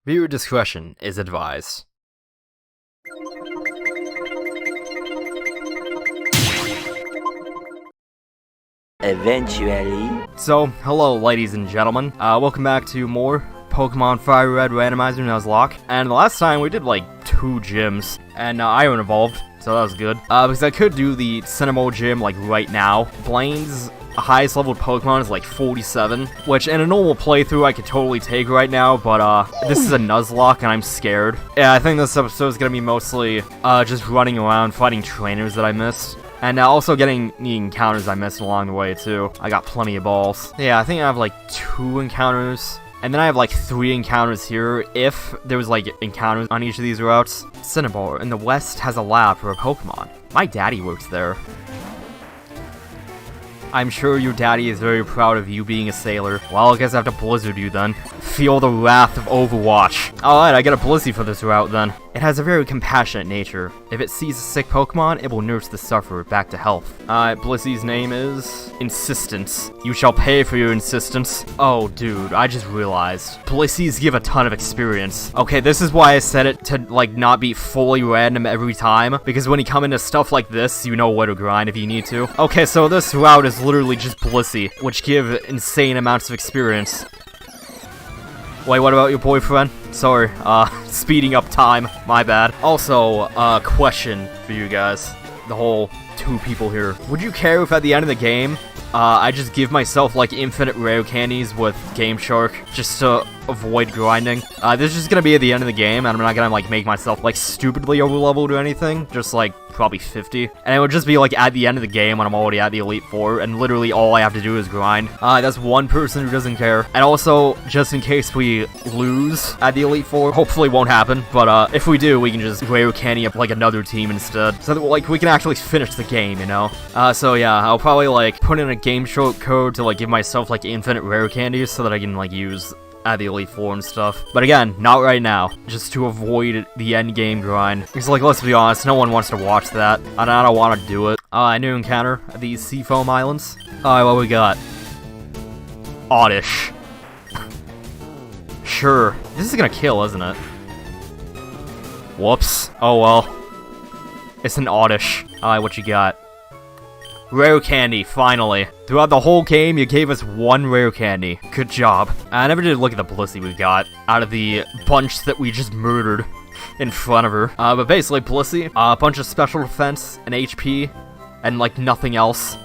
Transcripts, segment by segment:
Viewer discretion is advised. Eventually. So, hello ladies and gentlemen, welcome back to more Pokemon Fire Red Randomizer Nuzlocke. And the last time we did like 2 gyms, and Iron evolved, so that was good. Because I could do the Cinnamon gym like right now. Blaine's highest leveled Pokemon is like 47, which in a normal playthrough I could totally take right now, but this is a Nuzlocke and I'm scared. Yeah, I think this episode is gonna be mostly just running around fighting trainers that I missed. And also getting the encounters I missed along the way, too. I got plenty of balls. Yeah, I think I have, like, 2 encounters. And then I have, like, 3 encounters here, if there was, like, encounters on each of these routes. Cinnabar in the west has a lab for a Pokemon. My daddy works there. I'm sure your daddy is very proud of you being a sailor. Well, I guess I have to blizzard you then. Feel the wrath of Overwatch. Alright, I get a Blizzy for this route then. It has a very compassionate nature. If it sees a sick Pokemon, it will nurse the sufferer back to health. Blizzy's name is Insistence. You shall pay for your insistence. Oh, dude, I just realized. Blizzies give a ton of experience. Okay, this is why I set it to, like, not be fully random every time, because when you come into stuff like this, you know where to grind if you need to. Okay, so this route is literally just Blizzy, which give insane amounts of experience. Wait, what about your boyfriend? Sorry, speeding up time, my bad. Also, question for you guys, the whole 2 people here. Would you care if at the end of the game, I just give myself, like, infinite rare candies with Game Shark, just to avoid grinding? This is just gonna be at the end of the game, and I'm not gonna, like, make myself, like, stupidly over-leveled or anything, just, like, probably 50. And it would just be, like, at the end of the game when I'm already at the Elite Four, and literally all I have to do is grind. That's one person who doesn't care. And also, just in case we lose at the Elite Four, hopefully won't happen, but, if we do, we can just rare candy up, like, another team instead, so that, like, we can actually finish the game, you know? So yeah, I'll probably, like, put in a Game Shark code to, like, give myself, like, infinite rare candies so that I can, like, use at the Elite Four and stuff. But again, not right now, just to avoid the end game grind. Because, like, let's be honest, no one wants to watch that, and I don't want to do it. A new encounter at these Seafoam Islands. Alright, what we got? Oddish. Sure. This is gonna kill, isn't it? Whoops. Oh well. It's an Oddish. Alright, what you got? Rare candy, finally. Throughout the whole game, you gave us 1 rare candy. Good job. I never did look at the Blizzy we got out of the bunch that we just murdered in front of her. But basically, Blizzy, a bunch of special defense and HP, and, like, nothing else.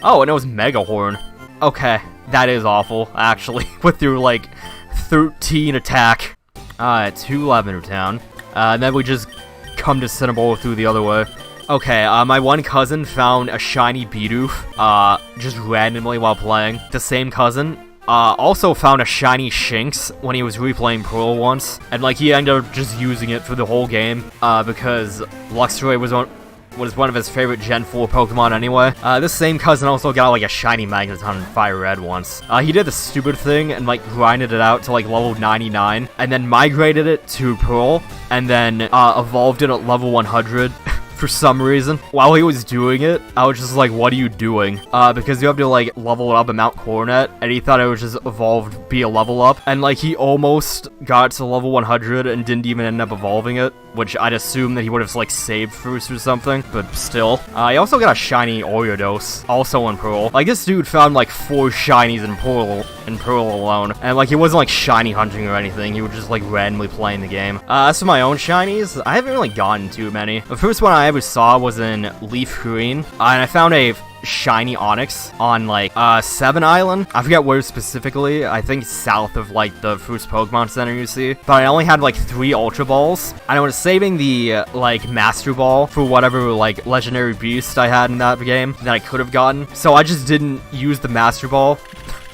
Oh, and it was Mega Horn. Okay, that is awful, actually, with your, like, 13 attack. Alright, to Lavender Town. And then we just come to Cinnamon through the other way. Okay, my one cousin found a shiny Bidoof, just randomly while playing. The same cousin, also found a shiny Shinx when he was replaying Pearl once, and, like, he ended up just using it for the whole game, because Luxray was one of his favorite Gen 4 Pokemon anyway. This same cousin also got, like, a shiny Magneton in Fire Red once. He did the stupid thing and, like, grinded it out to, like, level 99, and then migrated it to Pearl, and then, evolved it at level 100. For some reason. While he was doing it, I was just like, what are you doing? Because you have to, like, level it up at Mount Coronet, and he thought it was just evolved, be a level up, and, like, he almost got to level 100 and didn't even end up evolving it, which I'd assume that he would have, like, saved first or something, but still. He also got a shiny Oriodos, also in Pearl. Like, this dude found, like, 4 shinies in Pearl alone, and, like, he wasn't, like, shiny hunting or anything, he was just, like, randomly playing the game. As for my own shinies, I haven't really gotten too many. The first one I ever saw was in Leaf Green, and I found a shiny Onyx on, like, 7 Island. I forget where specifically. I think south of, like, the first Pokemon Center you see. But I only had, like, 3 Ultra Balls. And I was saving the, like, Master Ball for whatever, like, Legendary Beast I had in that game that I could have gotten. So I just didn't use the Master Ball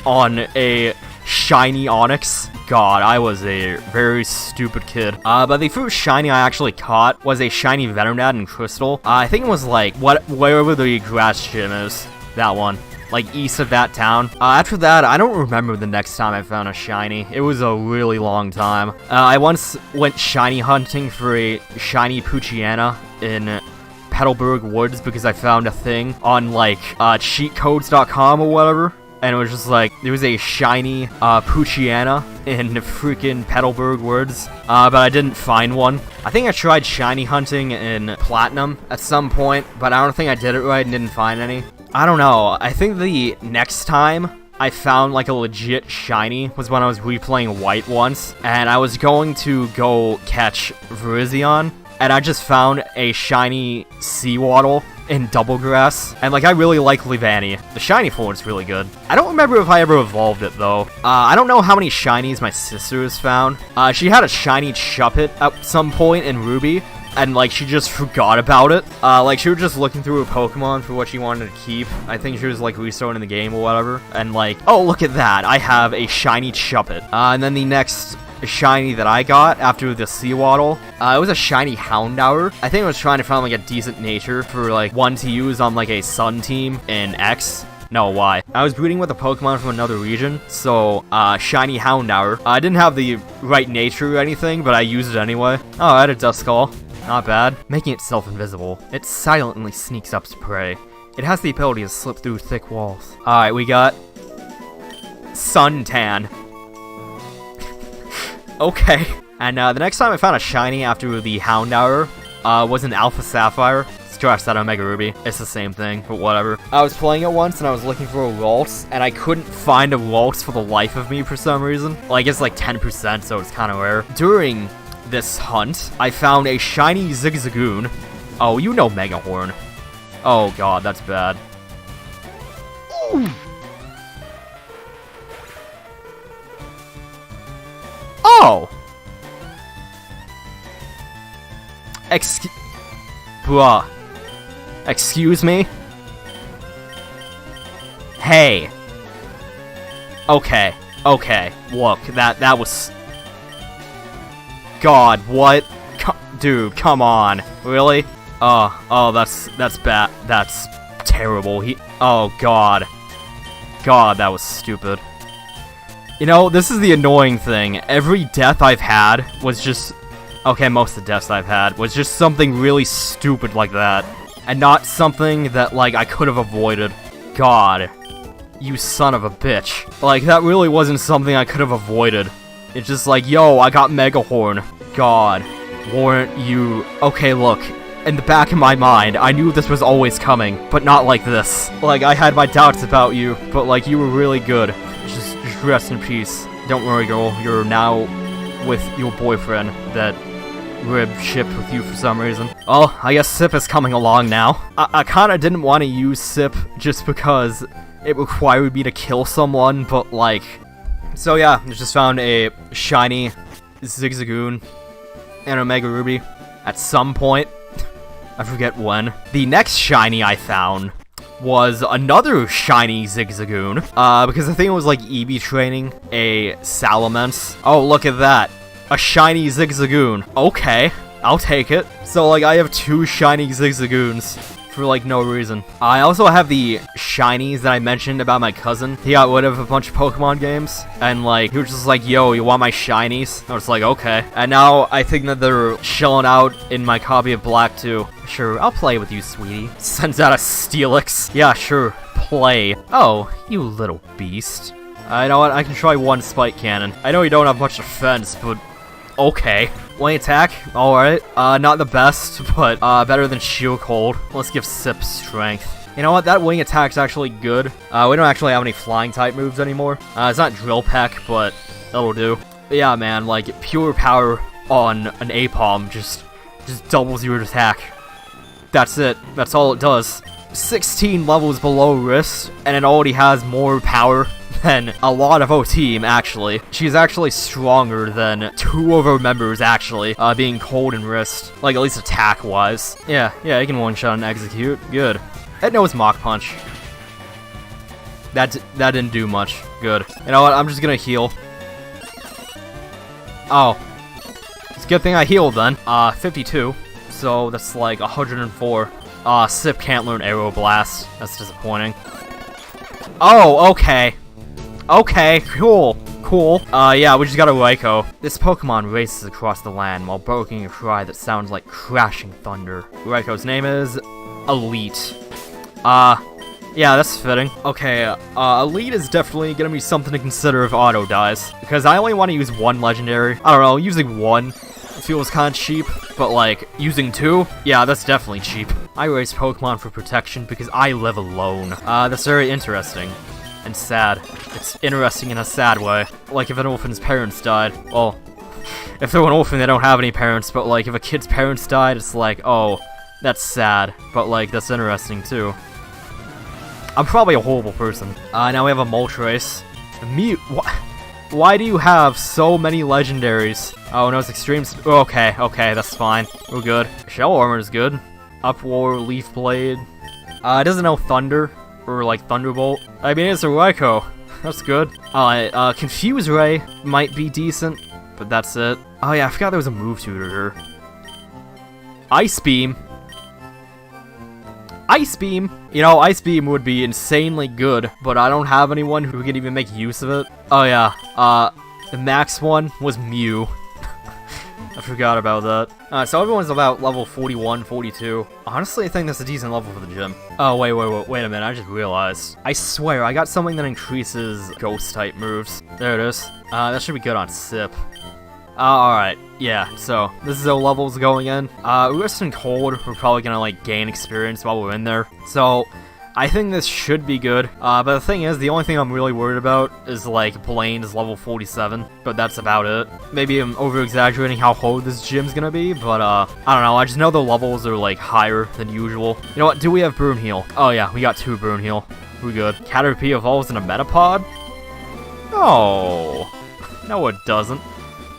on a shiny Onyx. God, I was a very stupid kid. But the first shiny I actually caught was a shiny Venonat in Crystal. I think it was, like, wherever the grass gym is. That one. Like, east of that town. After that, I don't remember the next time I found a shiny. It was a really long time. I once went shiny hunting for a shiny Poochyena in Petalburg Woods because I found a thing on, like, cheatcodes.com or whatever. and it was just like, there was a shiny, Poochyena in freaking Petalburg Woods, but I didn't find one. I think I tried shiny hunting in Platinum at some point, but I don't think I did it right and didn't find any. I don't know, I think the next time I found like a legit shiny was when I was replaying White once, and I was going to go catch Virizion, and I just found a shiny Seawaddle in Double Grass, and like I really like Leavanny. The shiny form is really good. I don't remember if I ever evolved it though. I don't know how many shinies my sister has found. She had a shiny Chuppet at some point in Ruby, and like she just forgot about it. Like she was just looking through her Pokemon for what she wanted to keep. I think she was like restarting the game or whatever, and like, oh look at that, I have a shiny Chuppet. And then the next shiny that I got after the Seawaddle, it was a shiny Houndour. I think I was trying to find like a decent nature for like one to use on like a Sun team in X. No, Y. I was breeding with a Pokemon from another region, so shiny Houndour. I didn't have the right nature or anything, but I used it anyway. Oh, I had a Duskull. Not bad. Making itself invisible, it silently sneaks up to prey. It has the ability to slip through thick walls. Alright, we got Suntan. Okay. And the next time I found a shiny after the Houndour was an Alpha Sapphire. Scratch that Omega Ruby. It's the same thing, but whatever. I was playing it once and I was looking for a Waltz, and I couldn't find a Waltz for the life of me for some reason. Like, it's like 10%, so it's kind of rare. During this hunt, I found a shiny Zigzagoon. Oh, you know Megahorn. Oh god, that's bad. Ooh. Oh! Bruh. Excuse me? Hey. Okay. Okay. Look, that was... God, what? Dude, come on. Really? Oh, that's bad. That's terrible. Oh, God. God, that was stupid. You know, this is the annoying thing. Every death I've had was just... Okay, most of the deaths I've had was just something really stupid like that. And not something that, like, I could have avoided. God. You son of a bitch. Like, that really wasn't something I could have avoided. It's just like, yo, I got Megahorn. God. Weren't you... Okay, look. In the back of my mind, I knew this was always coming, but not like this. Like, I had my doubts about you, but, like, you were really good. Just rest in peace. Don't worry, girl. You're now with your boyfriend that rib shipped with you for some reason. Oh, I guess Sip is coming along now. I kinda didn't want to use Sip just because it required me to kill someone, but, like... So, yeah, I just found a shiny Zigzagoon and Omega Ruby at some point. I forget when. The next shiny I found was another shiny Zigzagoon, because I think it was like EV training a Salamence. Oh, look at that. A shiny Zigzagoon. Okay, I'll take it. So, like, I have two shiny Zigzagoons for, like, no reason. I also have the shinies that I mentioned about my cousin. He got rid of a bunch of Pokemon games, and, like, he was just like, yo, you want my shinies? I was like, okay. And now I think that they're chilling out in my copy of Black too. Sure, I'll play with you, sweetie. Sends out a Steelix. Yeah, sure, play. Oh, you little beast. You know what, I can try one Spike Cannon. I know you don't have much defense, but okay. Wing attack, alright. Not the best, but better than Shield Cold. Let's give Sip strength. You know what, that wing attack's actually good. We don't actually have any flying type moves anymore. It's not Drill Peck, but that'll do. But yeah, man, like, pure power on an Apom just doubles your attack. That's it. That's all it does. 16 levels below Wrist, and it already has more power than a lot of our team, actually. She's actually stronger than two of our members, actually, being Cold and Wrist. Like, at least attack-wise. Yeah, you can one-shot and execute. Good. It knows Mach Punch. That didn't do much. Good. You know what? I'm just gonna heal. Oh. It's a good thing I healed, then. 52. So, that's like 104. Sip can't learn Aeroblast. That's disappointing. Oh, okay. Okay, cool. Yeah, we just got a Raikou. This Pokemon races across the land while barking a cry that sounds like crashing thunder. Raikou's name is Elite. Yeah, that's fitting. Okay, Elite is definitely gonna be something to consider if Auto dies. Because I only want to use one Legendary. I don't know, using one feels kind of cheap. But, like, using two? Yeah, that's definitely cheap. I raise Pokemon for protection because I live alone. That's very interesting. And sad. It's interesting in a sad way. Like, if an orphan's parents died. Well, if they're an orphan, they don't have any parents. But, like, if a kid's parents died, it's like, oh, that's sad. But, like, that's interesting, too. I'm probably a horrible person. Now we have a Moltres. Mew. Why do you have so many Legendaries? Oh, no, it's Extreme. Okay, that's fine. We're good. Shell Armor is good. Uproar, Leaf Blade. It doesn't know Thunder or like Thunderbolt. I mean, it's a Raikou. That's good. Confuse Ray might be decent, but that's it. Oh yeah, I forgot there was a move tutor. Ice Beam. Ice Beam! You know, Ice Beam would be insanely good, but I don't have anyone who can even make use of it. Oh yeah, the max one was Mew. I forgot about that. So everyone's about level 41, 42. Honestly, I think that's a decent level for the gym. Oh, wait a minute, I just realized. I swear, I got something that increases Ghost-type moves. There it is. That should be good on Sip. Alright, yeah, so, this is how levels going in. Wrist and Cold, we're probably gonna, like, gain experience while we're in there. So, I think this should be good. But the thing is, the only thing I'm really worried about is, like, Blaine is level 47. But that's about it. Maybe I'm over-exaggerating how hard this gym's gonna be, but, I don't know, I just know the levels are, like, higher than usual. You know what, do we have Burn Heal? Oh yeah, we got 2 Burn Heal. We're good. Caterpie evolves in a Metapod? Oh. No, it doesn't.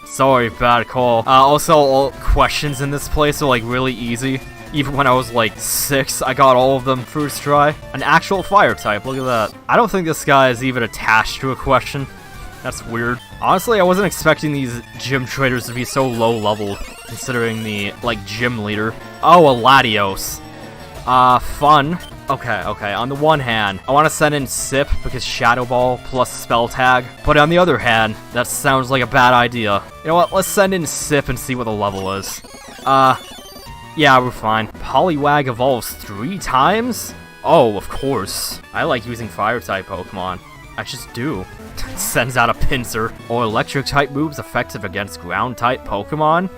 Sorry, bad call. Also, all questions in this place are, like, really easy. Even when I was, like, 6, I got all of them first try. An actual fire type, look at that. I don't think this guy is even attached to a question. That's weird. Honestly, I wasn't expecting these gym traders to be so low level, considering the, like, gym leader. Oh, a Latios. Fun. Okay, on the one hand, I want to send in Sip because Shadow Ball plus Spell Tag, but on the other hand, that sounds like a bad idea. You know what, let's send in Sip and see what the level is. Yeah, we're fine. Poliwag evolves 3 times? Oh, of course. I like using Fire-type Pokemon. I just do. Sends out a Pinsir. Or Electric-type moves effective against Ground-type Pokemon?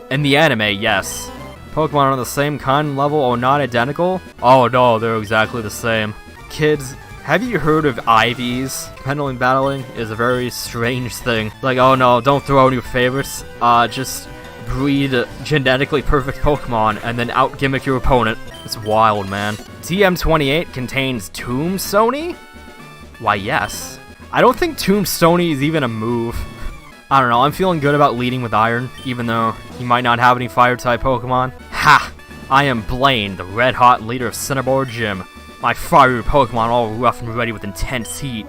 In the anime, yes. Pokemon on the same kind level or not identical? Oh no, they're exactly the same. Kids, have you heard of IVs? Pendulum battling is a very strange thing. Like, oh no, don't throw out your favorites. Just breed genetically perfect Pokemon and then out-gimmick your opponent. It's wild, man. TM28 contains Tombstone? Why, yes. I don't think Tombstone is even a move. I don't know, I'm feeling good about leading with Iron, even though he might not have any Fire-type Pokemon. Ha! I am Blaine, the red-hot leader of Cinnabar Gym. My fiery Pokemon all rough and ready with intense heat.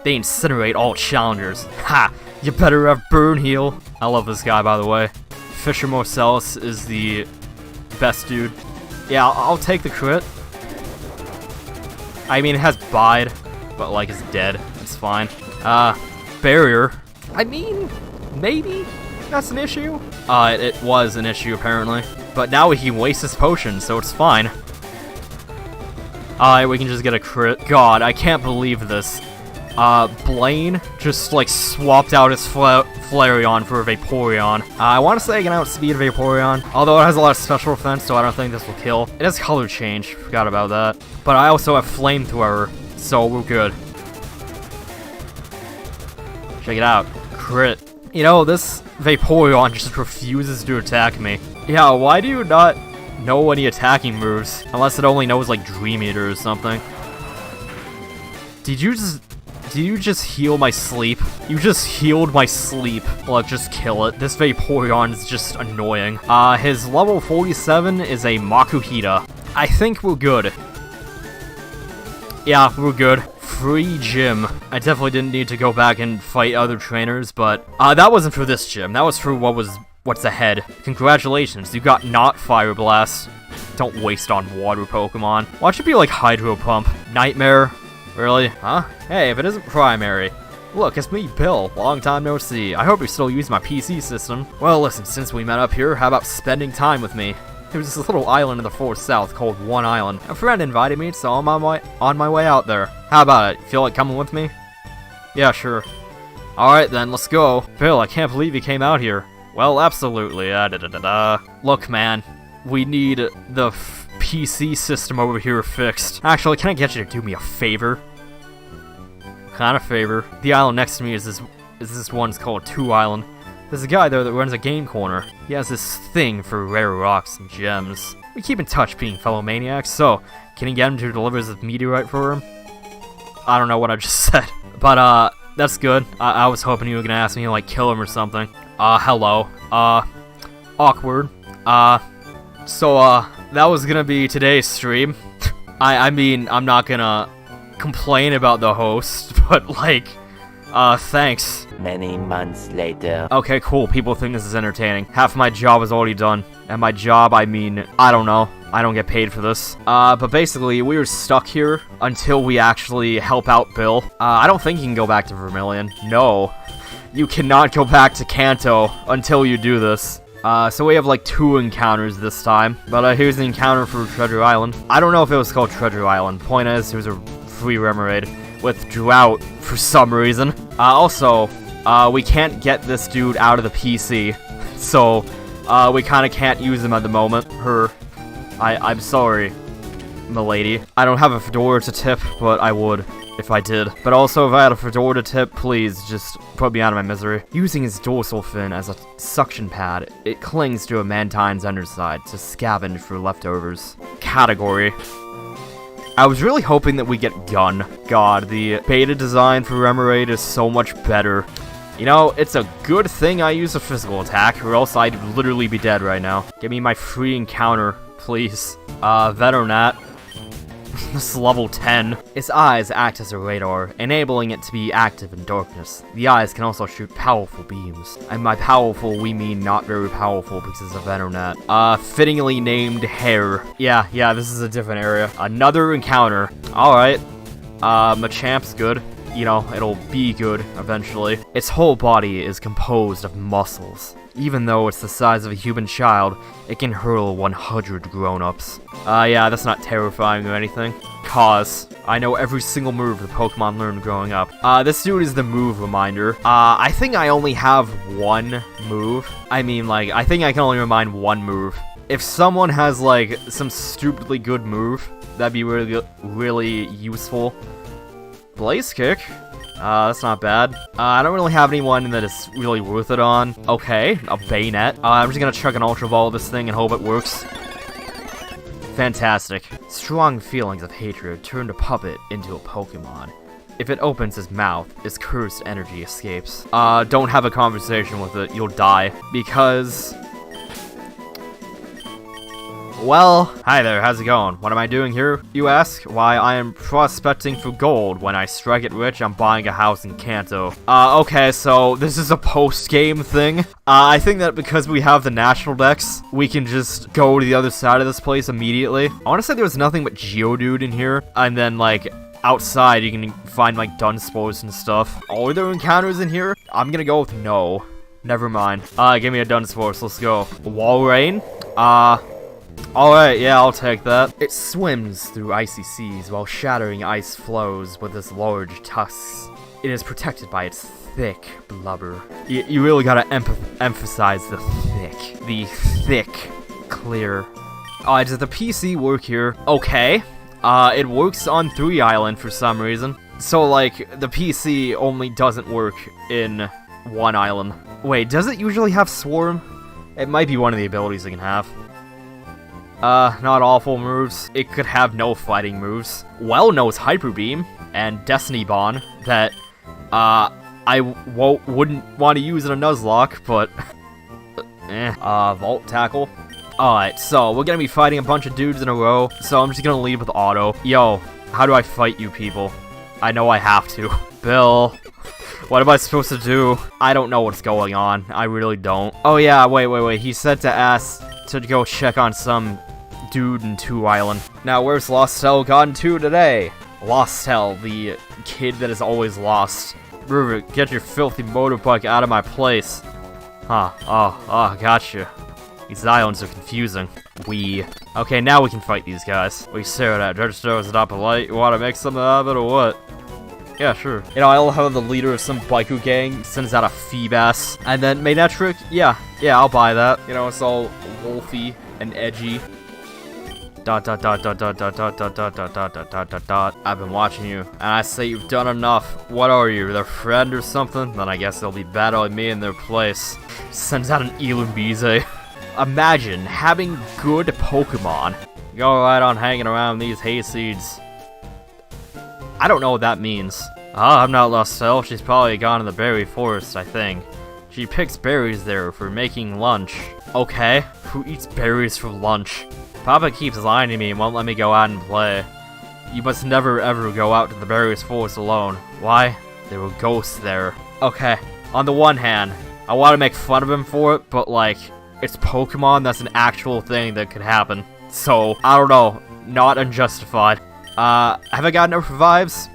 They incinerate all challengers. Ha! You better have Burn Heal. I love this guy, by the way. Fisher Marcellus is the best dude. Yeah, I'll take the crit. I mean, it has Bide, but, like, it's dead. It's fine. Barrier. I mean, maybe that's an issue. It was an issue, apparently. But now he can waste his potion, so it's fine. We can just get a crit. God, I can't believe this. Blaine just, like, swapped out his Flareon for a Vaporeon. I want to say I can outspeed Vaporeon, although it has a lot of special defense, so I don't think this will kill. It has color change, forgot about that. But I also have Flamethrower, so we're good. Check it out. Crit. You know, this Vaporeon just refuses to attack me. Yeah, why do you not know any attacking moves? Unless it only knows, like, Dream Eater or something. Did you just heal my sleep? You just healed my sleep. Look, just kill it. This Vaporeon is just annoying. His level 47 is a Makuhita. I think we're good. Yeah, we're good. Free gym. I definitely didn't need to go back and fight other trainers, but that wasn't for this gym. That was for what's ahead. Congratulations, you got not Fire Blast. Don't waste on water Pokemon. Watch it be like Hydro Pump. Nightmare. Really? Huh? Hey, if it isn't primary. Look, it's me, Bill. Long time no see. I hope you're still using my PC system. Well, listen, since we met up here, how about spending time with me? There's this little island in the forest south called One Island. A friend invited me, so I'm on my way out there. How about it? Feel like coming with me? Yeah, sure. Alright then, let's go. Phil, I can't believe you came out here. Well, absolutely. Look, man, we need the PC system over here fixed. Actually, can I get you to do me a favor? Kind of favor. The island next to me is this one's called Two Island. There's a guy there that runs a game corner. He has this thing for rare rocks and gems. We keep in touch being fellow maniacs, so can you get him to deliver this meteorite for him? I don't know what I just said, but that's good. I was hoping you were gonna ask me to like kill him or something. Hello. Awkward. So that was gonna be today's stream. I mean, I'm not gonna complain about the host, but like, thanks. Many months later. Okay, cool. People think this is entertaining. Half my job is already done. And my job, I mean, I don't know. I don't get paid for this. But basically, we were stuck here until we actually help out Bill. I don't think you can go back to Vermilion. No. You cannot go back to Kanto until you do this. So we have like 2 encounters this time. But here's the encounter for Treasure Island. I don't know if it was called Treasure Island. Point is, it was a free Remoraid with Drought for some reason. Also, we can't get this dude out of the PC. So, we kinda can't use him at the moment. I'm sorry, milady. I don't have a fedora to tip, but I would if I did. But also, if I had a fedora to tip, please just put me out of my misery. Using his dorsal fin as a suction pad, it clings to a Mantine's underside to scavenge for leftovers. Category. I was really hoping that we get Gun. God, the beta design for Remoraid is so much better. You know, it's a good thing I use a physical attack, or else I'd literally be dead right now. Give me my free encounter, please. Veternat. This is level 10. Its eyes act as a radar, enabling it to be active in darkness. The eyes can also shoot powerful beams. And by powerful, we mean not very powerful because it's a Veternat. Fittingly named Hair. Yeah, this is a different area. Another encounter. Alright. Machamp's good. You know, it'll be good eventually. Its whole body is composed of muscles. Even though it's the size of a human child, it can hurl 100 grown-ups. Yeah, that's not terrifying or anything. Cause, I know every single move the Pokemon learned growing up. This dude is the move reminder. I think I only have one move. I mean, like, I think I can only remind one move. If someone has, like, some stupidly good move, that'd be really useful. Blaze Kick? That's not bad. I don't really have anyone that is really worth it on. Okay, a Bayonet. I'm just gonna chuck an Ultra Ball at this thing and hope it works. Fantastic. Strong feelings of hatred turned a puppet into a Pokemon. If it opens his mouth, its cursed energy escapes. Don't have a conversation with it, you'll die. Because... well, hi there, how's it going? What am I doing here, you ask? Why, I am prospecting for gold. When I strike it rich, I'm buying a house in Kanto. Okay, so this is a post-game thing. I think that because we have the national dex, we can just go to the other side of this place immediately. I want to say there was nothing but Geodude in here, and then, like, outside you can find, like, Dunsparce and stuff. Are there encounters in here? I'm gonna go with no. Never mind. Give me a Dunsparce, let's go. Walrein? Alright, yeah, I'll take that. It swims through icy seas while shattering ice flows with its large tusks. It is protected by its thick blubber. You really gotta emphasize the thick. The thick, clear. Does the PC work here? Okay. It works on 3 Island for some reason. So, like, the PC only doesn't work in 1 Island. Wait, does it usually have Swarm? It might be one of the abilities it can have. Not awful moves. It could have no fighting moves. Well knows Hyper Beam and Destiny Bond that, I wouldn't want to use in a Nuzlocke, but, Volt Tackle. Alright, so we're gonna be fighting a bunch of dudes in a row, so I'm just gonna lead with Auto. Yo, how do I fight you people? I know I have to. Bill, what am I supposed to do? I don't know what's going on. I really don't. Oh yeah, wait. He said to ask to go check on some dude in 2 Island. Now, where's Lostel gone to today? Lostel, the kid that is always lost. Rubik, get your filthy motorbike out of my place. Huh, oh, gotcha. These islands are confusing. Okay, now we can fight these guys. We stare at Judgestone is not polite. You want to make something out of it or what? Yeah, sure. You know, I love how the leader of some biker gang sends out a Feebas. And then Maynetric, yeah, I'll buy that. You know, it's all wolfy and edgy. ... I've been watching you, and I say you've done enough. What are you, their friend or something? Then I guess they'll be battling me in their place. Sends out an Illumise. Imagine having good Pokemon. Go right on hanging around these hayseeds. I don't know what that means. I'm not Lostel. She's probably gone in the berry forest, I think. She picks berries there for making lunch. Okay, who eats berries for lunch? Papa keeps lying to me and won't let me go out and play. You must never ever go out to the berries forest alone. Why? There were ghosts there. Okay, on the one hand, I want to make fun of him for it, but like, it's Pokemon, that's an actual thing that could happen. So, I don't know, not unjustified. Have I got enough revives?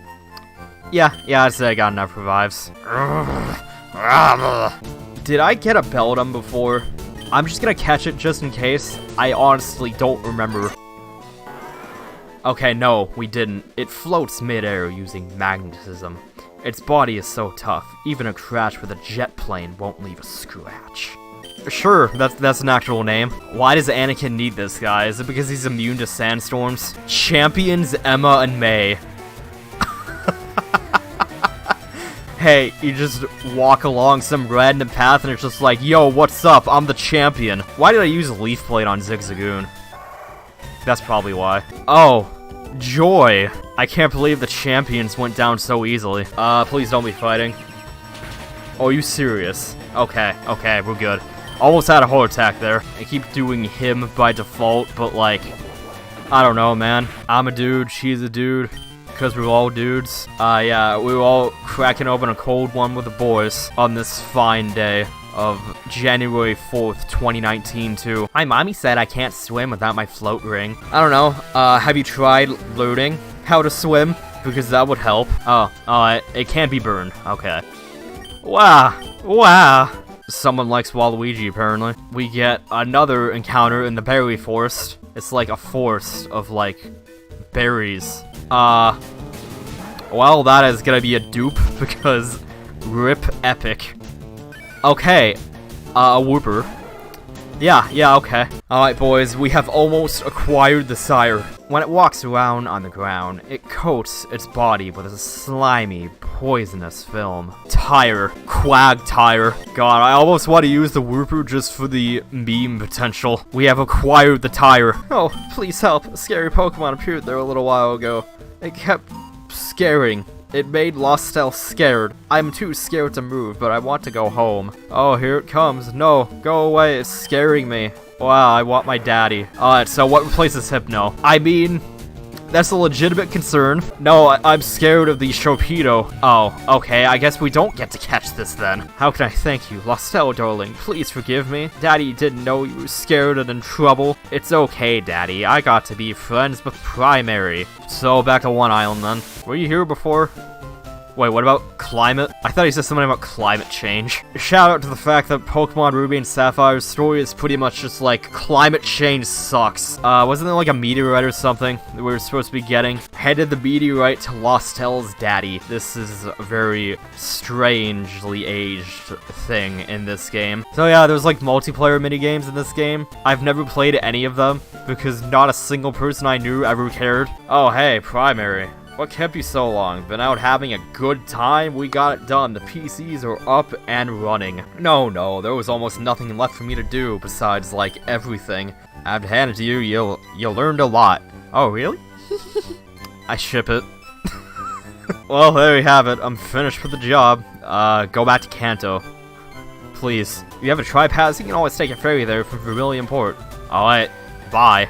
Yeah, I'd say I got enough revives. Did I get a Beldum before? I'm just gonna catch it just in case. I honestly don't remember. Okay, no, we didn't. It floats mid-air using magnetism. Its body is so tough, even a crash with a jet plane won't leave a scratch. Sure, that's an actual name. Why does Anakin need this guy? Is it because he's immune to sandstorms? Champions Emma and May. Hey, you just walk along some random path and it's just like, yo, what's up? I'm the champion. Why did I use Leaf Blade on Zigzagoon? That's probably why. Oh, joy. I can't believe the champions went down so easily. Please don't be fighting. Oh, are you serious? Okay, we're good. Almost had a heart attack there. I keep doing him by default, but like, I don't know, man. I'm a dude, she's a dude. Because we're all dudes. Yeah, we were all cracking open a cold one with the boys on this fine day of January 4th, 2019 too. My mommy said I can't swim without my float ring. I don't know, have you tried learning how to swim? Because that would help. Oh, it can't be burned. Okay. Wow. Someone likes Waluigi, apparently. We get another encounter in the berry forest. It's like a forest of, like, berries. Well, that is gonna be a dupe, because rip epic. Okay, a Whooper. Yeah, okay. Alright, boys, we have almost acquired the sire. When it walks around on the ground, it coats its body with a slimy, poisonous film. Quagtire. God, I almost want to use the Whooper just for the meme potential. We have acquired the tire. Oh, please help. A scary Pokemon appeared there a little while ago. It kept scaring. It made Lostel scared. I'm too scared to move, but I want to go home. Oh, here it comes. No, go away. It's scaring me. Wow, I want my daddy. Alright, so what replaces Hypno? I mean, that's a legitimate concern. No, I'm scared of the Sharpedo. Oh, okay, I guess we don't get to catch this then. How can I thank you? Lostel, darling, please forgive me. Daddy didn't know you were scared and in trouble. It's okay, Daddy. I got to be friends with Primary. So, back to one island then. Were you here before? Wait, what about climate? I thought he said something about climate change. Shout out to the fact that Pokemon Ruby and Sapphire's story is pretty much just like, climate change sucks. Wasn't there like a meteorite or something that we were supposed to be getting? Headed the meteorite to Lostel's daddy. This is a very strangely aged thing in this game. So yeah, there's like multiplayer minigames in this game. I've never played any of them, because not a single person I knew ever cared. Oh hey, Primary. What kept you so long? Been out having a good time? We got it done. The PCs are up and running. No, there was almost nothing left for me to do besides, like, everything. I have to hand it to you, you learned a lot. Oh, really? I ship it. Well, there you have it. I'm finished with the job. Go back to Kanto. Please. If you have a tri-pass, you can always take a ferry there from Vermilion Port. Alright, bye.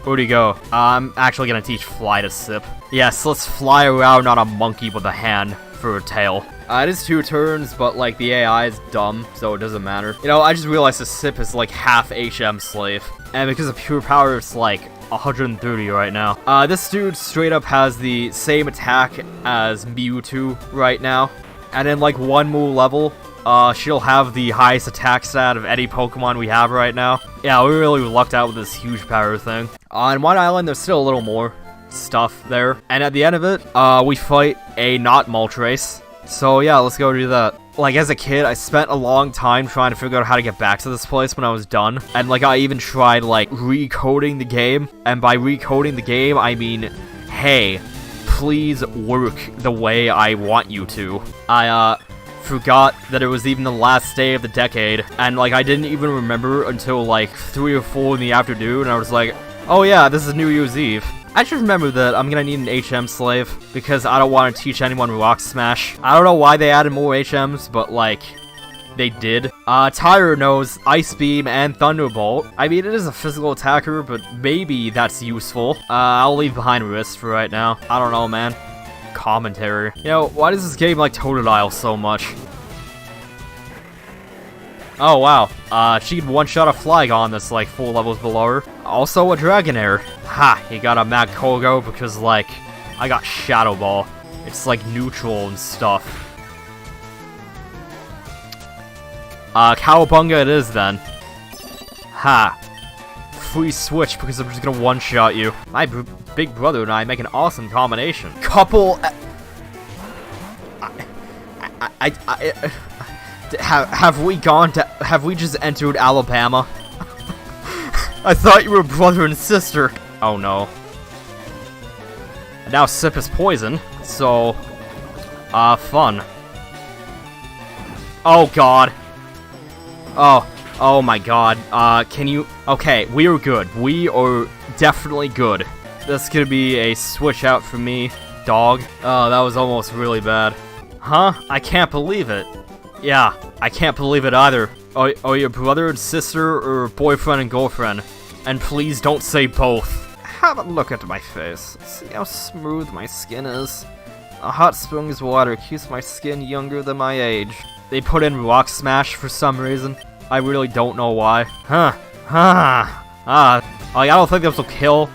Where'd he go? I'm actually gonna teach Fly to sip. Yes, let's fly around on a monkey with a hand for a tail. It is 2 turns, but like the AI is dumb, so it doesn't matter. You know, I just realized the sip is like half HM Slave. And because of pure power, it's like 130 right now. This dude straight up has the same attack as Mewtwo right now. And in like one more level, she'll have the highest attack stat of any Pokemon we have right now. Yeah, we really lucked out with this huge power thing. On one island, there's still a little more stuff there. And at the end of it, we fight a not Moltres. So yeah, let's go do that. Like, as a kid, I spent a long time trying to figure out how to get back to this place when I was done. And, like, I even tried, like, recoding the game. And by recoding the game, I mean, hey, please work the way I want you to. I, forgot that it was even the last day of the decade. And, like, I didn't even remember until, like, 3 or 4 in the afternoon. And I was like, oh yeah, this is New Year's Eve. I should remember that I'm gonna need an HM slave, because I don't want to teach anyone Rock Smash. I don't know why they added more HMs, but, like, they did. Tyre knows Ice Beam and Thunderbolt. I mean, it is a physical attacker, but maybe that's useful. I'll leave behind Wrist for right now. I don't know, man. Commentary. You know, why does this game like Totodile so much? Oh, wow. She can one-shot a Flygon that's, like, 4 levels below her. Also a Dragonair. Ha! He got a Mad Kogo because, like, I got Shadow Ball. It's, like, neutral and stuff. Cowabunga it is, then. Ha! Free switch because I'm just gonna one-shot you. My big brother and I make an awesome combination. Couple... Have we just entered Alabama? I thought you were brother and sister. Oh no. Now Sip is poison, so fun. Oh god. Oh my god. Can you... Okay, we are good. We are definitely good. That's gonna be a switch out for me, dog. Oh, that was almost really bad. Huh? I can't believe it. Yeah, I can't believe it either. Oh, your brother and sister, or boyfriend and girlfriend? And please don't say both. Have a look at my face. See how smooth my skin is. A hot springs water keeps my skin younger than my age. They put in Rock Smash for some reason. I really don't know why. Like, I don't think this will kill.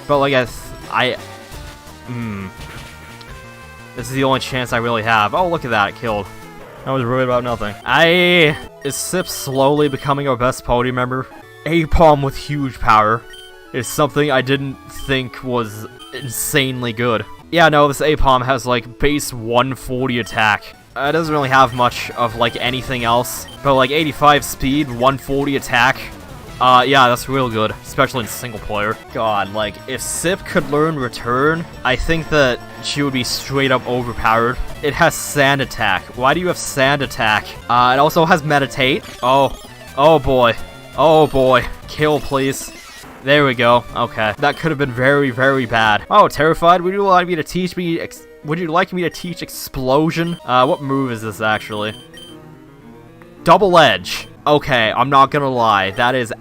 But, like, this is the only chance I really have. Oh, look at that, it killed. I was worried about nothing. Is Sip slowly becoming our best podium member? Apom with huge power is something I didn't think was insanely good. Yeah, no, this Apom has, like, base 140 attack. It doesn't really have much of, like, anything else. But, like, 85 speed, 140 attack. Yeah, that's real good, especially in single player. God, like, if Sip could learn Return, I think that she would be straight up overpowered. It has Sand Attack. Why do you have Sand Attack? It also has Meditate. Oh boy. Oh boy. Kill, please. There we go. Okay. That could have been very, very bad. Oh, Terrified, would you like me to teach Explosion? What move is this, actually? Double Edge. Okay, I'm not gonna lie. That is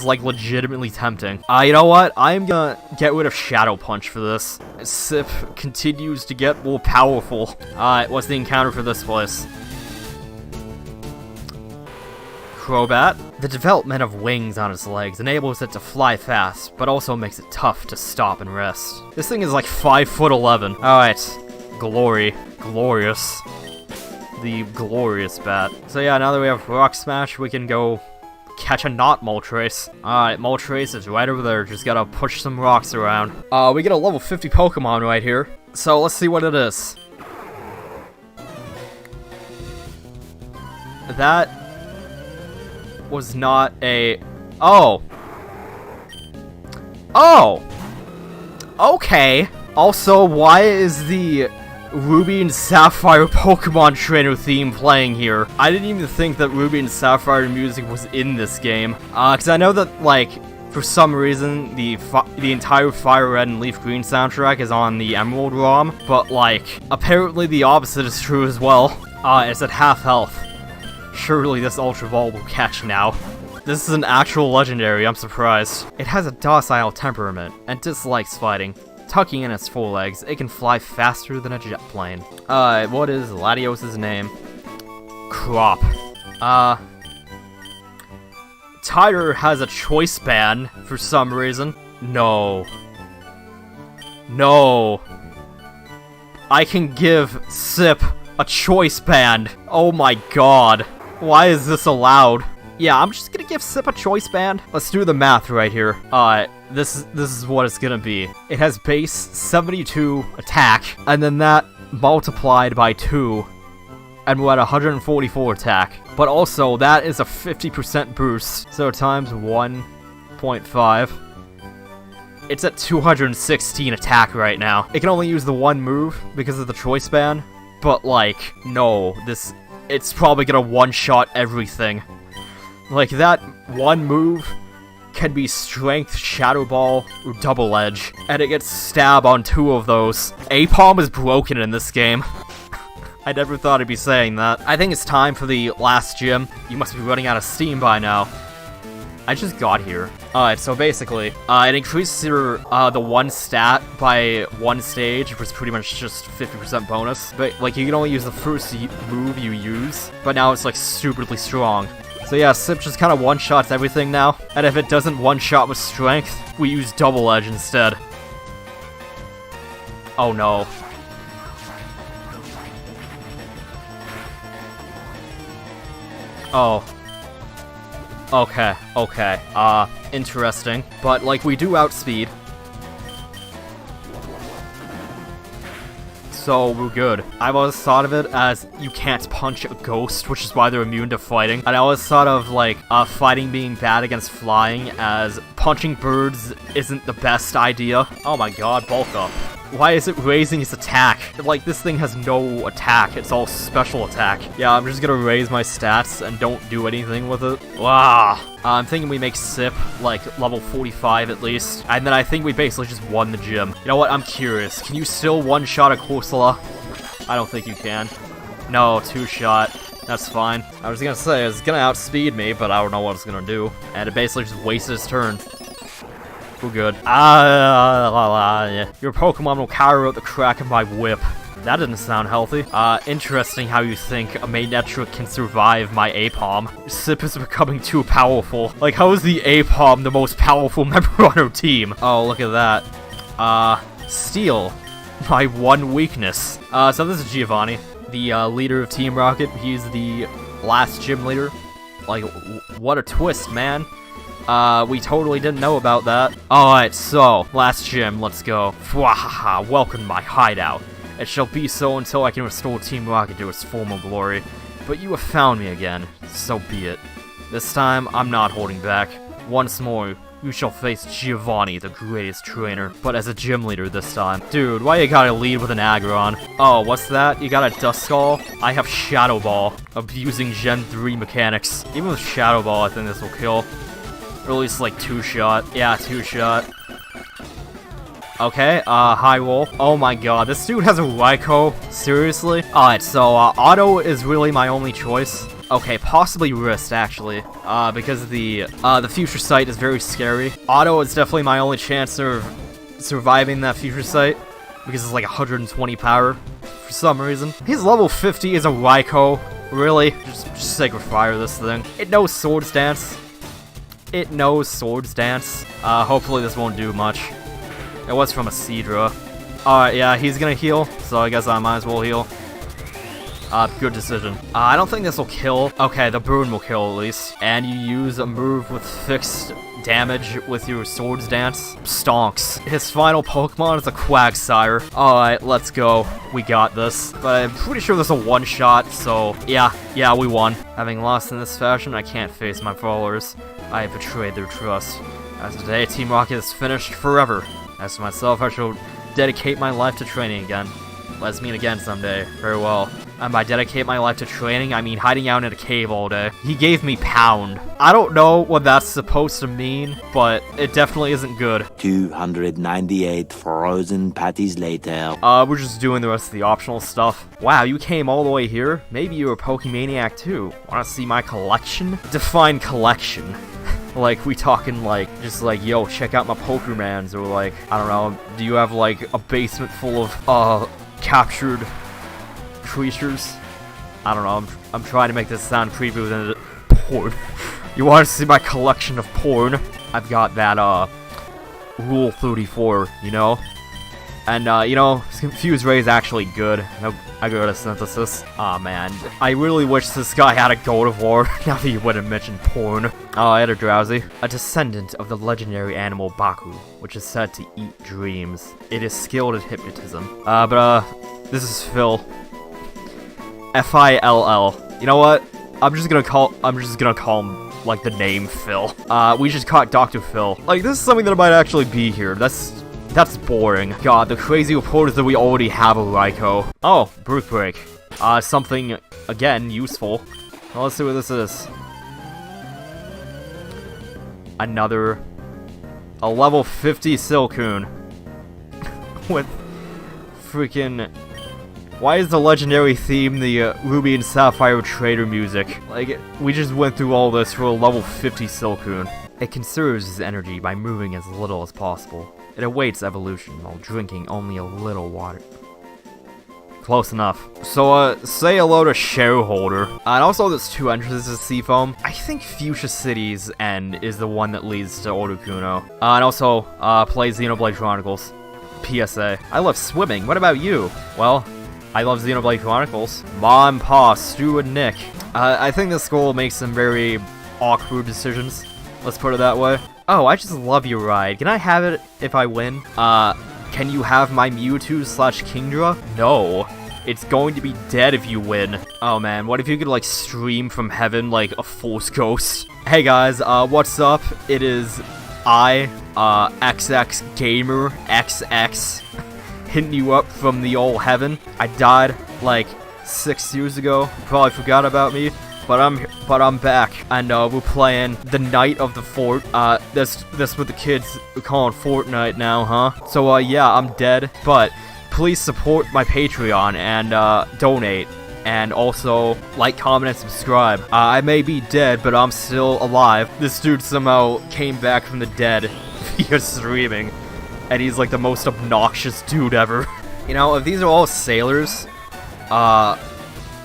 like legitimately tempting. You know what? I'm gonna get rid of Shadow Punch for this. Sip continues to get more powerful. Alright, what's the encounter for this place? Crobat. The development of wings on its legs enables it to fly fast, but also makes it tough to stop and rest. This thing is like 5'11". Alright. Glory. Glorious. The glorious bat. So yeah, now that we have Rock Smash, we can go catch a not Moltres. Alright, Moltres is right over there. Just gotta push some rocks around. We get a level 50 Pokemon right here. So let's see what it is. That was not a... Oh! Okay. Also, why is the Ruby and Sapphire Pokemon Trainer theme playing here? I didn't even think that Ruby and Sapphire music was in this game. Cause I know that, like, for some reason, the entire Fire Red and Leaf Green soundtrack is on the Emerald ROM, but, like, apparently the opposite is true as well. It's at half health. Surely this Ultra Ball will catch now. This is an actual legendary, I'm surprised. It has a docile temperament, and dislikes fighting. Tucking in its forelegs, it can fly faster than a jet plane. What is Latios' name? Crop. Tyre has a choice ban for some reason. No. No. I can give Sip A choice band. Oh my god. Why is this allowed? Yeah, I'm just gonna give Sip a choice band. Let's do the math right here. This is what it's gonna be. It has base 72 attack, and then that multiplied by 2, and we're at 144 attack. But also, that is a 50% boost, so times 1.5. It's at 216 attack right now. It can only use the one move because of the choice band, but like, no, it's probably gonna one-shot everything. Like, that one move can be Strength, Shadow Ball, or Double Edge, and it gets Stab on 2 of those. Apom is broken in this game. I never thought I'd be saying that. I think it's time for the last gym. You must be running out of steam by now. I just got here. Alright, so basically, it increases your, the one stat by 1 stage, which is pretty much just 50% bonus. But, like, you can only use the first move you use, but now it's, like, stupidly strong. So yeah, Sip just kind of one-shots everything now, and if it doesn't one-shot with Strength, we use Double Edge instead. Oh no. Oh. Okay, interesting. But, like, we do outspeed. So, we're good. I've always thought of it as you can't punch a ghost, which is why they're immune to fighting. And I always thought of, like, fighting being bad against flying as punching birds isn't the best idea. Oh my god, bulk up. Why is it raising its attack? Like, this thing has no attack, it's all special attack. Yeah, I'm just gonna raise my stats and don't do anything with it. Wow. I'm thinking we make Sip, like, level 45 at least. And then I think we basically just won the gym. You know what, I'm curious. Can you still one-shot a Corsola? I don't think you can. No, 2-shot. That's fine. I was gonna say, it's gonna outspeed me, but I don't know what it's gonna do. And it basically just wasted its turn. We're good. Your Pokemon will carry out the crack of my whip. That didn't sound healthy. Interesting how you think a Magnetric can survive my Apom. Sip is becoming too powerful. Like, how is the Apom the most powerful member on our team? Oh, look at that. Steel. My one weakness. So this is Giovanni, the leader of Team Rocket. He's the last gym leader. Like, what a twist, man. We totally didn't know about that. Alright, so, last gym, let's go. Fwahaha, welcome to my hideout. It shall be so until I can restore Team Rocket to its former glory. But you have found me again, so be it. This time, I'm not holding back. Once more, you shall face Giovanni, the greatest trainer, but as a gym leader this time. Dude, why you gotta lead with an Aggron? Oh, what's that? You got a Duskull? I have Shadow Ball, abusing Gen 3 mechanics. Even with Shadow Ball, I think this will kill. Or at least, like, 2-shot. Yeah, 2-shot. Okay, high roll. Oh my god, this dude has a Raikou? Seriously? Alright, so, Auto is really my only choice. Okay, possibly Wrist, actually. Because the Future Sight is very scary. Auto is definitely my only chance of surviving that Future Sight. Because it's like 120 power, for some reason. He's level 50 as a Raikou. Really? Just Sacred Fire this thing. It knows Swords Dance. It knows Swords Dance. Hopefully this won't do much. It was from a Seadra. Alright, yeah, he's gonna heal, so I guess I might as well heal. Good decision. I don't think this will kill. Okay, the Burn will kill at least. And you use a move with fixed damage with your Swords Dance. Stonks. His final Pokemon is a Quagsire. Alright, let's go. We got this. But I'm pretty sure this is a one-shot, so yeah, we won. Having lost in this fashion, I can't face my followers. I have betrayed their trust. As of today, Team Rocket is finished forever. As for myself, I shall dedicate my life to training again. Let's meet again someday. Farewell. And by dedicate my life to training, I mean hiding out in a cave all day. He gave me Pound. I don't know what that's supposed to mean, but it definitely isn't good. 298 frozen patties later. We're just doing the rest of the optional stuff. Wow, you came all the way here? Maybe you're a Pokemaniac too. Wanna see my collection? Define collection. Like, we talking, like, just like, yo, check out my Pokemans, or like, I don't know, do you have, like, a basement full of, captured creatures? I don't know, I'm trying to make this sound creepy within porn. You want to see my collection of porn? I've got that, Rule 34, you know? And, you know, Fuse Ray is actually good. No, I go to Synthesis. Aw, man. I really wish this guy had a God of War, now that you wouldn't mention porn. Oh, I had a Drowsy. A descendant of the legendary animal Baku, which is said to eat dreams. It is skilled at hypnotism. This is Phil. F-I-L-L. You know what? I'm just gonna call him, like, the name Phil. We just caught Dr. Phil. Like, this is something that might actually be here. That's boring. God, the crazy reporters that we already have a Raikou. Oh, Brook Break. Something, again, useful. Well, let's see what this is. A level 50 Silcoon. With freaking... Why is the legendary theme the Ruby and Sapphire Trader music? Like, we just went through all this for a level 50 Silcoon. It conserves its energy by moving as little as possible. It awaits evolution while drinking only a little water. Close enough. So, say hello to Shareholder. And also, there's 2 entrances to Seafoam. I think Fuchsia City's end is the one that leads to Otokuno. And also, play Xenoblade Chronicles. PSA. I love swimming. What about you? Well, I love Xenoblade Chronicles. Mom, Pa, Stu, and Nick. I think this school makes some very awkward decisions. Let's put it that way. Oh, I just love your ride. Can I have it if I win? Can you have my Mewtwo/Kingdra? No. It's going to be dead if you win. Oh man, what if you could like stream from heaven like a Force Ghost? Hey guys, what's up? It is I, XX Gamer XX, hitting you up from the old heaven. I died like 6 years ago. You probably forgot about me. But I'm back, and we're playing the Night of the Fort. That's what the kids are calling Fortnite now, huh? So yeah, I'm dead, but please support my Patreon and donate, and also like, comment, and subscribe. I may be dead, but I'm still alive. This dude somehow came back from the dead via streaming, and he's like the most obnoxious dude ever. You know, if these are all sailors,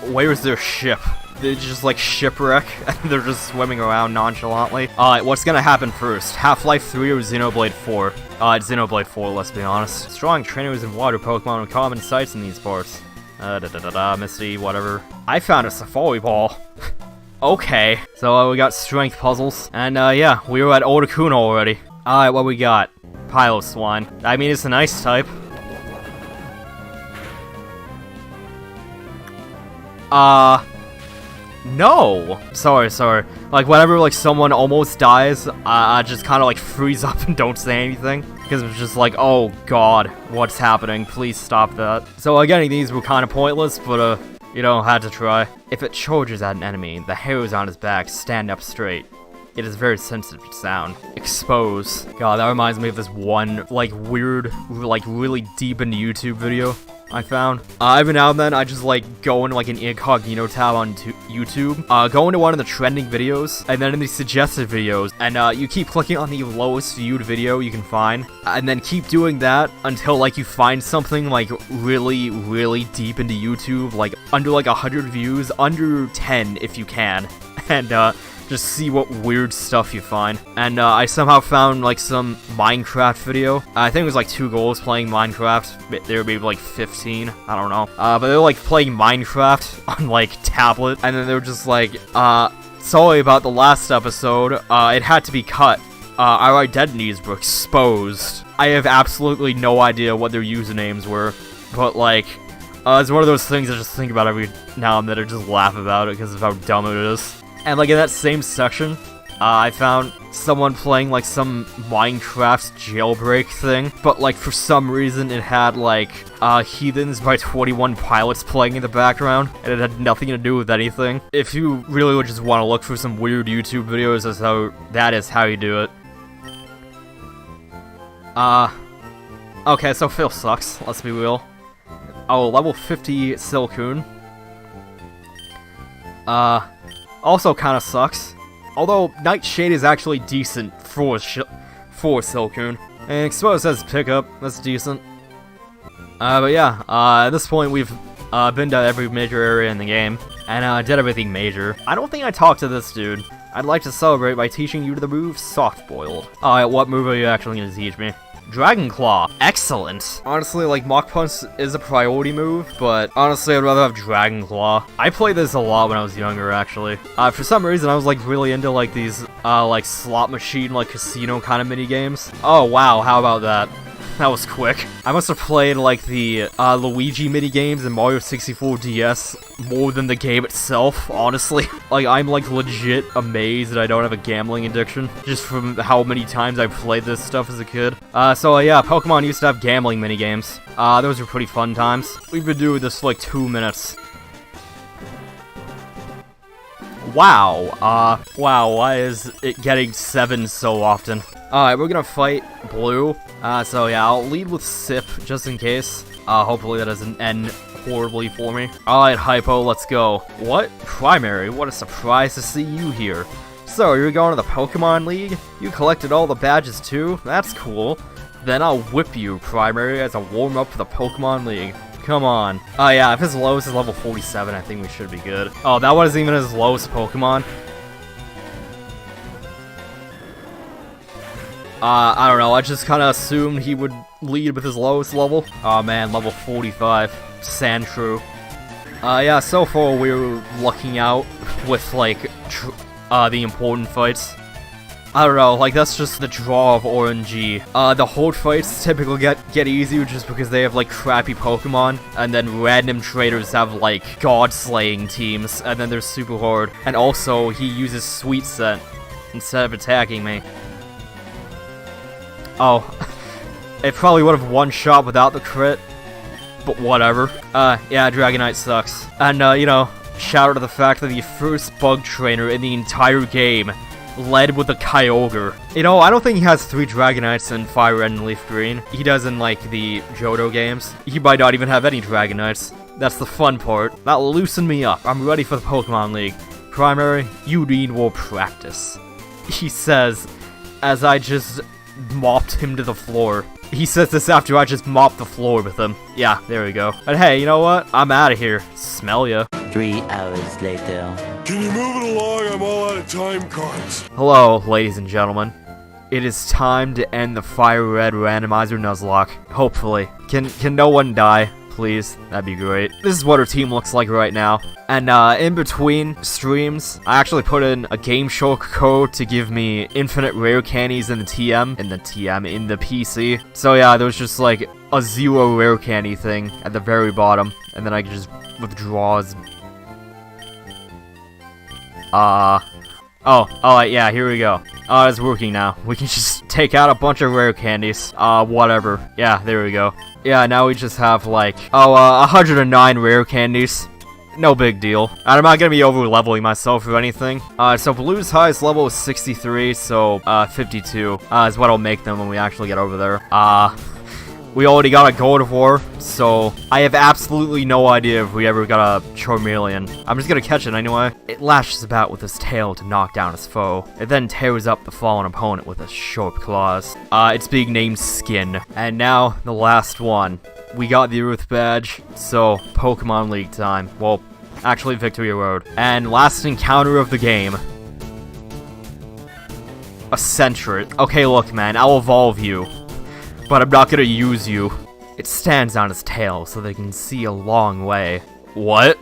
where's their ship? They just like shipwreck, and they're just swimming around nonchalantly. Alright, what's gonna happen first? Half-Life 3 or Xenoblade 4? It's Xenoblade 4, let's be honest. Strong trainers and water Pokemon are common sights in these parts. Misty, whatever. I found a Safari Ball. Okay. So, we got strength puzzles. And, yeah, we were at Otokuno already. Alright, what we got? Piloswine. I mean, it's a nice type. No! Sorry. Like, whenever, like, someone almost dies, I just kind of, like, freeze up and don't say anything. Because it's just like, oh god, what's happening? Please stop that. So, getting these were kind of pointless, but, you know, had to try. If it charges at an enemy, the hairs on his back stand up straight. It is very sensitive to sound. Expose. God, that reminds me of this one, like, weird, like, really deep into YouTube video I found. Every now and then, I just, like, go into, like, an incognito tab on YouTube, go into one of the trending videos, and then in the suggested videos, and, you keep clicking on the lowest viewed video you can find, and then keep doing that until, like, you find something, like, really, really deep into YouTube, like, under, like, 100 views, under 10 if you can, and, just see what weird stuff you find. And I somehow found like some Minecraft video. I think it was like 2 girls playing Minecraft. They were maybe like 15, I don't know. But they were like playing Minecraft on like tablet. And then they were just like, sorry about the last episode. It had to be cut. Our identities were exposed. I have absolutely no idea what their usernames were. But like, it's one of those things I just think about every now and then. I just laugh about it because of how dumb it is. And like in that same section, I found someone playing like some Minecraft jailbreak thing, but like for some reason it had like Heathens by 21 Pilots playing in the background, and it had nothing to do with anything. If you really would just want to look for some weird YouTube videos, that is how you do it. Okay, so Phil sucks, let's be real. Oh, level 50 Silcoon. Also kinda sucks. Although, Nightshade is actually decent for Silcoon. And Expose has pickup, that's decent. But yeah, at this point we've been to every major area in the game, and did everything major. I don't think I talked to this dude. I'd like to celebrate by teaching you the move Soft Boiled. Alright, what move are you actually gonna teach me? Dragon Claw. Excellent. Honestly, like, Mach Punch is a priority move, but honestly, I'd rather have Dragon Claw. I played this a lot when I was younger, actually. For some reason, I was, like, really into, like, these, like, slot machine, like, casino kind of mini games. Oh, wow, how about that? That was quick. I must have played, like, the Luigi minigames in Mario 64 DS more than the game itself, honestly. Like, I'm, like, legit amazed that I don't have a gambling addiction, just from how many times I played this stuff as a kid. So, yeah, Pokemon used to have gambling minigames. Those were pretty fun times. We've been doing this for, like, 2 minutes. Wow, wow, why is it getting 7 so often? Alright, we're gonna fight Blue. So yeah, I'll lead with Sip, just in case. Hopefully that doesn't end horribly for me. Alright, Hypo, let's go. What? Primary? What a surprise to see you here. So, you're going to the Pokemon League? You collected all the badges too? That's cool. Then I'll whip you, Primary, as a warm-up for the Pokemon League. Come on. Oh yeah, if his lowest is level 47, I think we should be good. Oh, that wasn't even his lowest Pokemon? I don't know, I just kinda assumed he would lead with his lowest level. Oh man, level 45. Sandshrew. Yeah, so far we're lucking out with, like, the important fights. I don't know, like, that's just the draw of RNG. The hold fights typically get easier just because they have, like, crappy Pokemon, and then random traders have, like, god-slaying teams, and then they're super hard. And also, he uses Sweet Scent instead of attacking me. Oh, it probably would have one-shot without the crit, but whatever. Yeah, Dragonite sucks. And, you know, shout out to the fact that the first bug trainer in the entire game led with a Kyogre. You know, I don't think he has 3 Dragonites in Fire Red and Leaf Green. He does in, like, the Johto games. He might not even have any Dragonites. That's the fun part. That loosened me up. I'm ready for the Pokemon League. Primary, you need more practice. He says, as I just mopped him to the floor. He says this after I just mopped the floor with him. Yeah, there we go. But hey, you know what? I'm out of here. Smell ya. 3 hours later. Can you move it along? I'm all out of time cards. Hello, ladies and gentlemen. It is time to end the Fire Red Randomizer Nuzlocke. Hopefully. Can no one die? Please, that'd be great. This is what our team looks like right now. And in between streams, I actually put in a Game Shark code to give me infinite rare candies in the PC. So yeah, there was just like a 0 rare candy thing at the very bottom, and then I could just withdraw. Yeah, here we go. It's working now. We can just take out a bunch of rare candies. Whatever. Yeah, there we go. Yeah, now we just have, like, 109 rare candies. No big deal. And I'm not gonna be over-leveling myself or anything. So Blue's highest level is 63, so, 52, is what I'll make them when we actually get over there. We already got a Gardevoir, so I have absolutely no idea if we ever got a Charmeleon. I'm just gonna catch it anyway. It lashes about with its tail to knock down its foe. It then tears up the fallen opponent with its sharp claws. It's being named Skin. And now, the last one. We got the Earth Badge, so Pokemon League time. Well, actually Victory Road. And last encounter of the game. A Sentret. Okay, look man, I'll evolve you. But I'm not gonna use you. It stands on its tail so they can see a long way. What?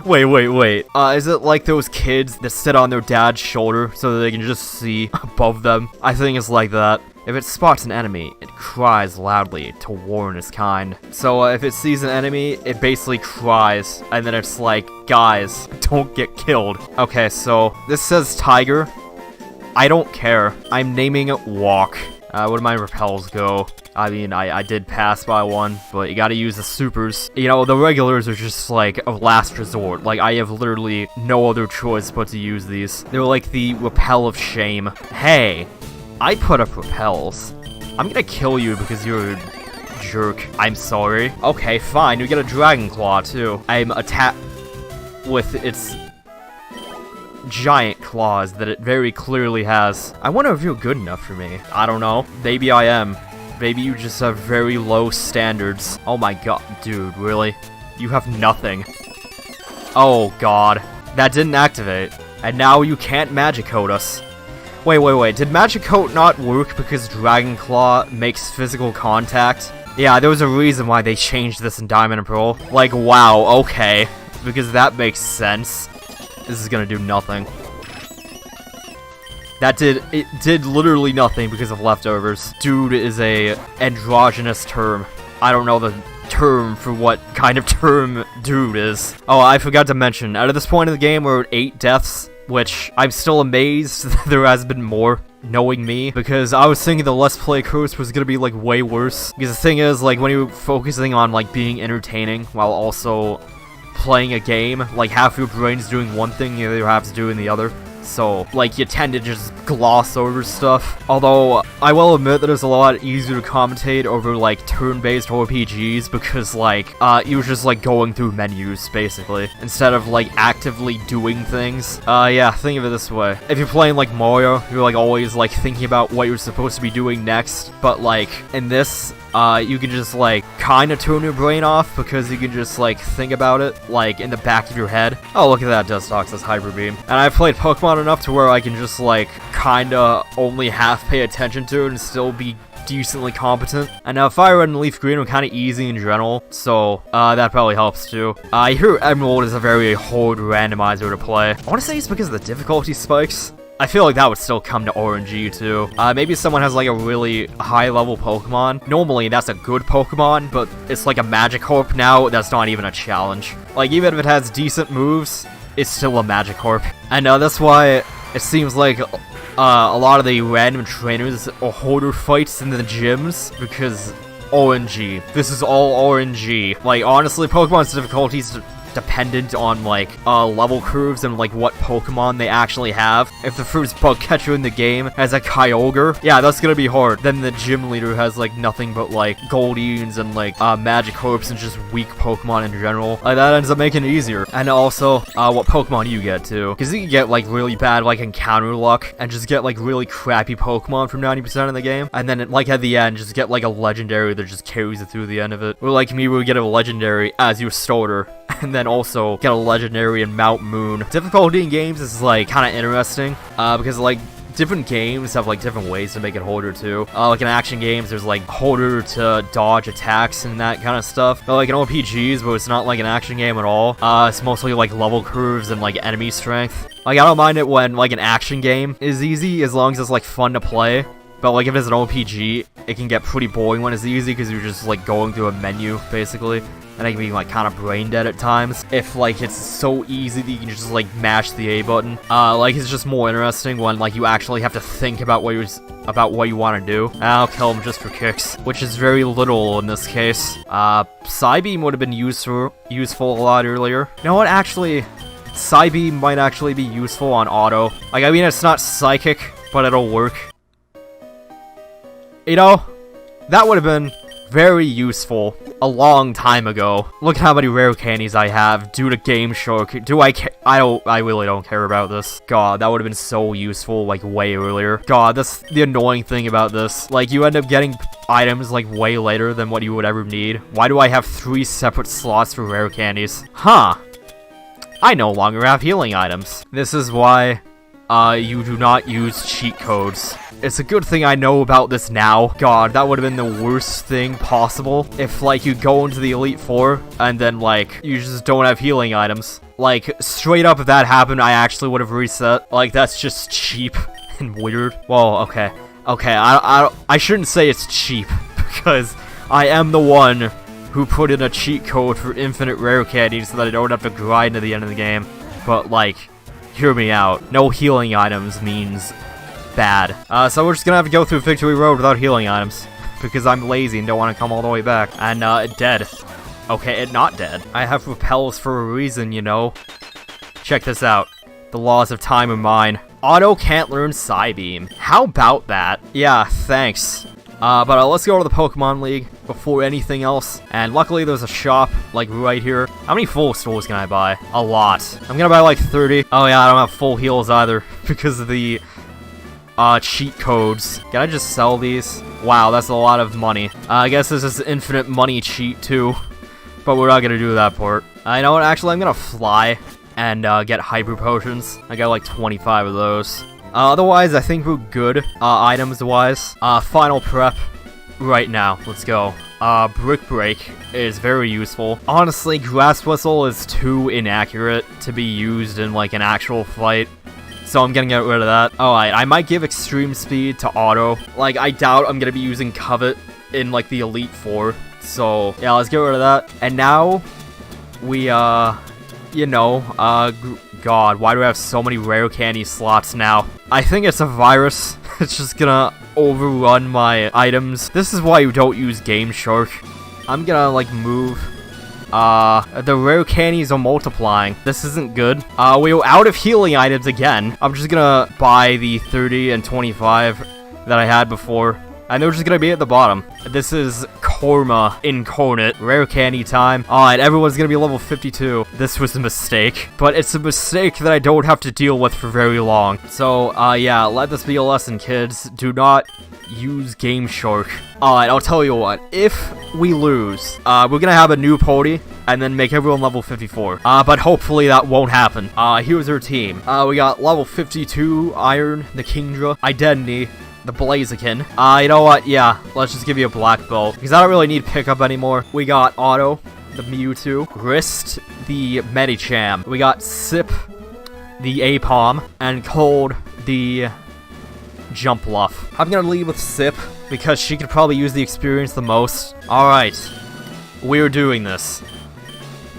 Wait. Is it like those kids that sit on their dad's shoulder so that they can just see above them? I think it's like that. If it spots an enemy, it cries loudly to warn its kind. So if it sees an enemy, it basically cries, and then it's like, guys, don't get killed. Okay, so this says Tiger. I don't care. I'm naming it Walk. Where do my repels go? I mean, I did pass by one, but you gotta use the supers. You know, the regulars are just like a last resort. Like, I have literally no other choice but to use these. They're like the repel of shame. Hey, I put up repels. I'm gonna kill you because you're a jerk. I'm sorry. Okay, fine, you get a Dragon Claw too. I'm attacked with its giant claws that it very clearly has. I wonder if you're good enough for me. I don't know. Maybe I am. Maybe you just have very low standards. Oh my god, dude, really? You have nothing. Oh god. That didn't activate. And now you can't magic code us. Wait. Did Magic Coat not work because Dragon Claw makes physical contact? Yeah, there was a reason why they changed this in Diamond and Pearl. Like, wow, okay. Because that makes sense. This is gonna do nothing. It did literally nothing because of leftovers. Dude is a androgynous term. I don't know the term for what kind of term dude is. Oh, I forgot to mention, out of this point in the game, we're at 8 deaths, which I'm still amazed there has been more, knowing me, because I was thinking the Let's Play curse was gonna be, like, way worse. Because the thing is, like, when you're focusing on, like, being entertaining while also playing a game, like, half your brain's doing one thing, the other half's doing the other. So, like, you tend to just gloss over stuff. Although, I will admit that it's a lot easier to commentate over, like, turn-based RPGs because, like, you're just, like, going through menus, basically, instead of, like, actively doing things. Yeah, think of it this way. If you're playing, like, Mario, you're, like, always, like, thinking about what you're supposed to be doing next, but, like, in this, you can just, like, kind of turn your brain off because you can just, like, think about it, like, in the back of your head. Oh, look at that, Dustox, Hyper Beam. And I've played Pokemon enough to where I can just, like, kind of only half pay attention to it and still be decently competent. And now Fire Red and Leaf Green are kind of easy in general, so, that probably helps too. I hear Emerald is a very hard randomizer to play. I want to say it's because of the difficulty spikes. I feel like that would still come to RNG too. Maybe someone has like a really high level Pokemon. Normally that's a good Pokemon, but it's like a Magikarp now, that's not even a challenge. Like even if it has decent moves, it's still a Magikarp. And that's why it seems like a lot of the random trainers are harder fights in the gyms, because RNG. This is all RNG. Like honestly, Pokemon's difficulties dependent on like level curves and like what Pokemon they actually have. If the first bug catcher in the game has a Kyogre, yeah, that's gonna be hard. Then the gym leader has like nothing but like Goldeens and like Magikarps and just weak Pokemon in general. Like that ends up making it easier. And also what Pokemon you get too, because you can get like really bad like encounter luck and just get like really crappy Pokemon from 90% of the game, and then like at the end just get like a legendary that just carries it through the end of it. Or like me, we would get a legendary as your starter and then also get a legendary in Mount Moon. Difficulty in games is like kind of interesting because like different games have like different ways to make it harder too. Like in action games, there's like harder to dodge attacks and that kind of stuff. But like in RPGs, where it's not like an action game at all, it's mostly like level curves and like enemy strength. Like I don't mind it when like an action game is easy as long as it's like fun to play. But like if it's an RPG, it can get pretty boring when it's easy because you're just like going through a menu basically. And it can be like kind of brain dead at times. If like it's so easy that you can just like mash the A button. Like it's just more interesting when like you actually have to think about what you want to do. And I'll kill him just for kicks, which is very little in this case. Psybeam would have been useful a lot earlier. You know what? Actually, Psybeam might actually be useful on auto. Like I mean, it's not psychic, but it'll work. You know, that would have been very useful a long time ago. Look at how many rare candies I have due to Game Shark. I really don't care about this. God, that would have been so useful like way earlier. God, that's the annoying thing about this. Like you end up getting items like way later than what you would ever need. Why do I have 3 separate slots for rare candies? Huh. I no longer have healing items. This is why you do not use cheat codes. It's a good thing I know about this now. God, that would have been the worst thing possible if, like, you go into the Elite Four and then, like, you just don't have healing items. Like, straight up if that happened, I actually would have reset. Like, that's just cheap and weird. Well, okay. Okay, I shouldn't say it's cheap, because I am the one who put in a cheat code for infinite rare candies so that I don't have to grind to the end of the game. But, like, hear me out. No healing items means bad. So we're just gonna have to go through Victory Road without healing items, because I'm lazy and don't want to come all the way back. And, dead. Okay, not dead. I have repels for a reason, you know. Check this out. The laws of time are mine. Auto can't learn Psybeam. How about that? Yeah, thanks. But let's go to the Pokemon League before anything else. And luckily there's a shop, like, right here. How many full stores can I buy? A lot. I'm gonna buy, like, 30. Oh yeah, I don't have full heals either, because of the cheat codes. Can I just sell these? Wow, that's a lot of money. I guess this is infinite money cheat too, but we're not gonna do that part. You know what, actually I'm gonna fly and get hyper potions. I got like 25 of those. Otherwise, I think we're good, items-wise. Final prep right now. Let's go. Brick Break is very useful. Honestly, Grass Whistle is too inaccurate to be used in, like, an actual fight. So I'm gonna get rid of that. Alright, I might give Extreme Speed to Auto. Like, I doubt I'm gonna be using Covet in, like, the Elite Four. So, yeah, let's get rid of that. And now, we, you know, God, why do I have so many rare candy slots now? I think it's a virus. It's just gonna overrun my items. This is why you don't use Game Shark. I'm gonna, like, move. The rare candies are multiplying. This isn't good. We are out of healing items again. I'm just gonna buy the 30 and 25 that I had before. And they're just gonna be at the bottom. This is Karma Incarnate. Rare candy time. Alright, everyone's gonna be level 52. This was a mistake. But it's a mistake that I don't have to deal with for very long. So, yeah, let this be a lesson, kids. Do not use Game Shark. Alright, I'll tell you what. If we lose, we're gonna have a new party and then make everyone level 54. But hopefully that won't happen. Here's our team. We got level 52 Iron, the Kingdra, Identity, the Blaziken. You know what? Yeah, let's just give you a black belt because I don't really need pickup anymore. We got Auto, the Mewtwo, Wrist, the Medicham. We got Sip, the Apom, and Cold, the Jumpluff. I'm gonna leave with Sip because she could probably use the experience the most. Alright, we're doing this.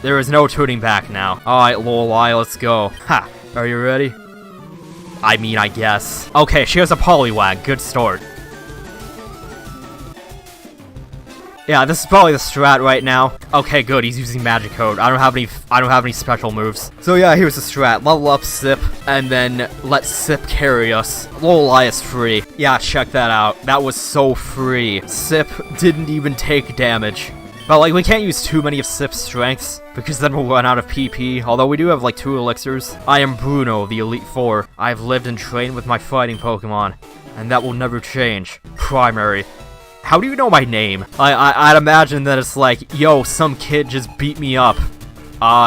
There is no turning back now. Alright, Lorelei, let's go. Ha! Are you ready? I mean, I guess. Okay, she has a Poliwag. Good start. Yeah, this is probably the strat right now. Okay, good. He's using Magic Code. I don't have any special moves. So yeah, here's the strat. Level up Sip, and then let Sip carry us. Lorelei is free. Yeah, check that out. That was so free. Sip didn't even take damage. But, like, we can't use too many of Sip's strengths, because then we'll run out of PP, although we do have, like, 2 elixirs. I am Bruno, the Elite Four. I've lived and trained with my fighting Pokemon, and that will never change. Primary. How do you know my name? I'd imagine that it's like, yo, some kid just beat me up.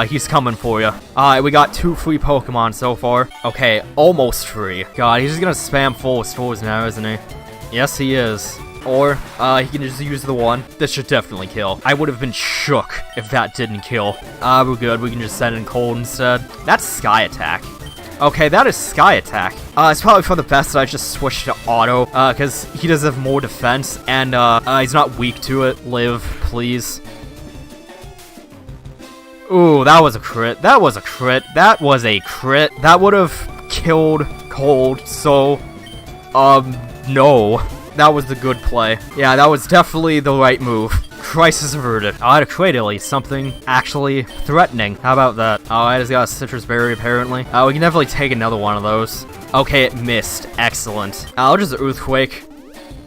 He's coming for you. Alright, we got 2 free Pokemon so far. Okay, almost free. God, he's just gonna spam full stores now, isn't he? Yes, he is. Or, he can just use the one. This should definitely kill. I would have been shook if that didn't kill. We're good. We can just send in Cold instead. That's Sky Attack. Okay, that is Sky Attack. It's probably for the best that I just switched to Auto, because he does have more defense, and, he's not weak to it. Live, please. Ooh, that was a crit. That was a crit. That was a crit. That would have killed Cold, so, no. That was the good play. Yeah, that was definitely the right move. Crisis averted. I had a crate at least. Something actually threatening. How about that? Oh, I just got a citrus berry apparently. We can definitely take another one of those. Okay, it missed. Excellent. I'll just Earthquake.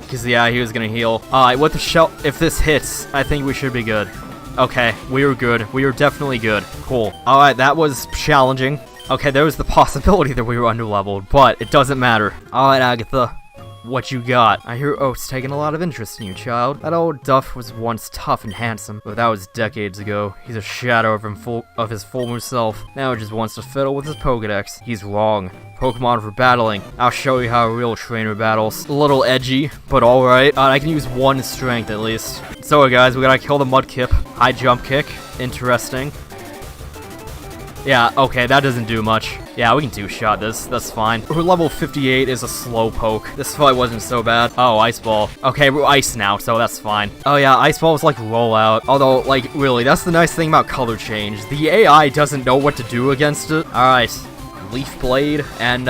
Because, yeah, he was gonna heal. Alright, with the shell, if this hits, I think we should be good. Okay, we were good. We were definitely good. Cool. Alright, that was challenging. Okay, there was the possibility that we were underleveled, but it doesn't matter. Alright, Agatha. What you got? I hear Oak's taking a lot of interest in you, child. That old Duff was once tough and handsome, but that was decades ago. He's a shadow of his former self. Now he just wants to fiddle with his Pokedex. He's wrong. Pokemon for battling. I'll show you how a real trainer battles. A little edgy, but alright. I can use 1 strength at least. So guys, we gotta kill the Mudkip. High jump kick. Interesting. Yeah, okay, that doesn't do much. Yeah, we can two-shot this. That's fine. Her level 58 is a Slowpoke. This fight wasn't so bad. Oh, Ice Ball. Okay, we're Ice now, so that's fine. Oh yeah, Ice Ball was like Rollout. Although, like, really, that's the nice thing about Color Change. The AI doesn't know what to do against it. Alright. Leaf Blade and,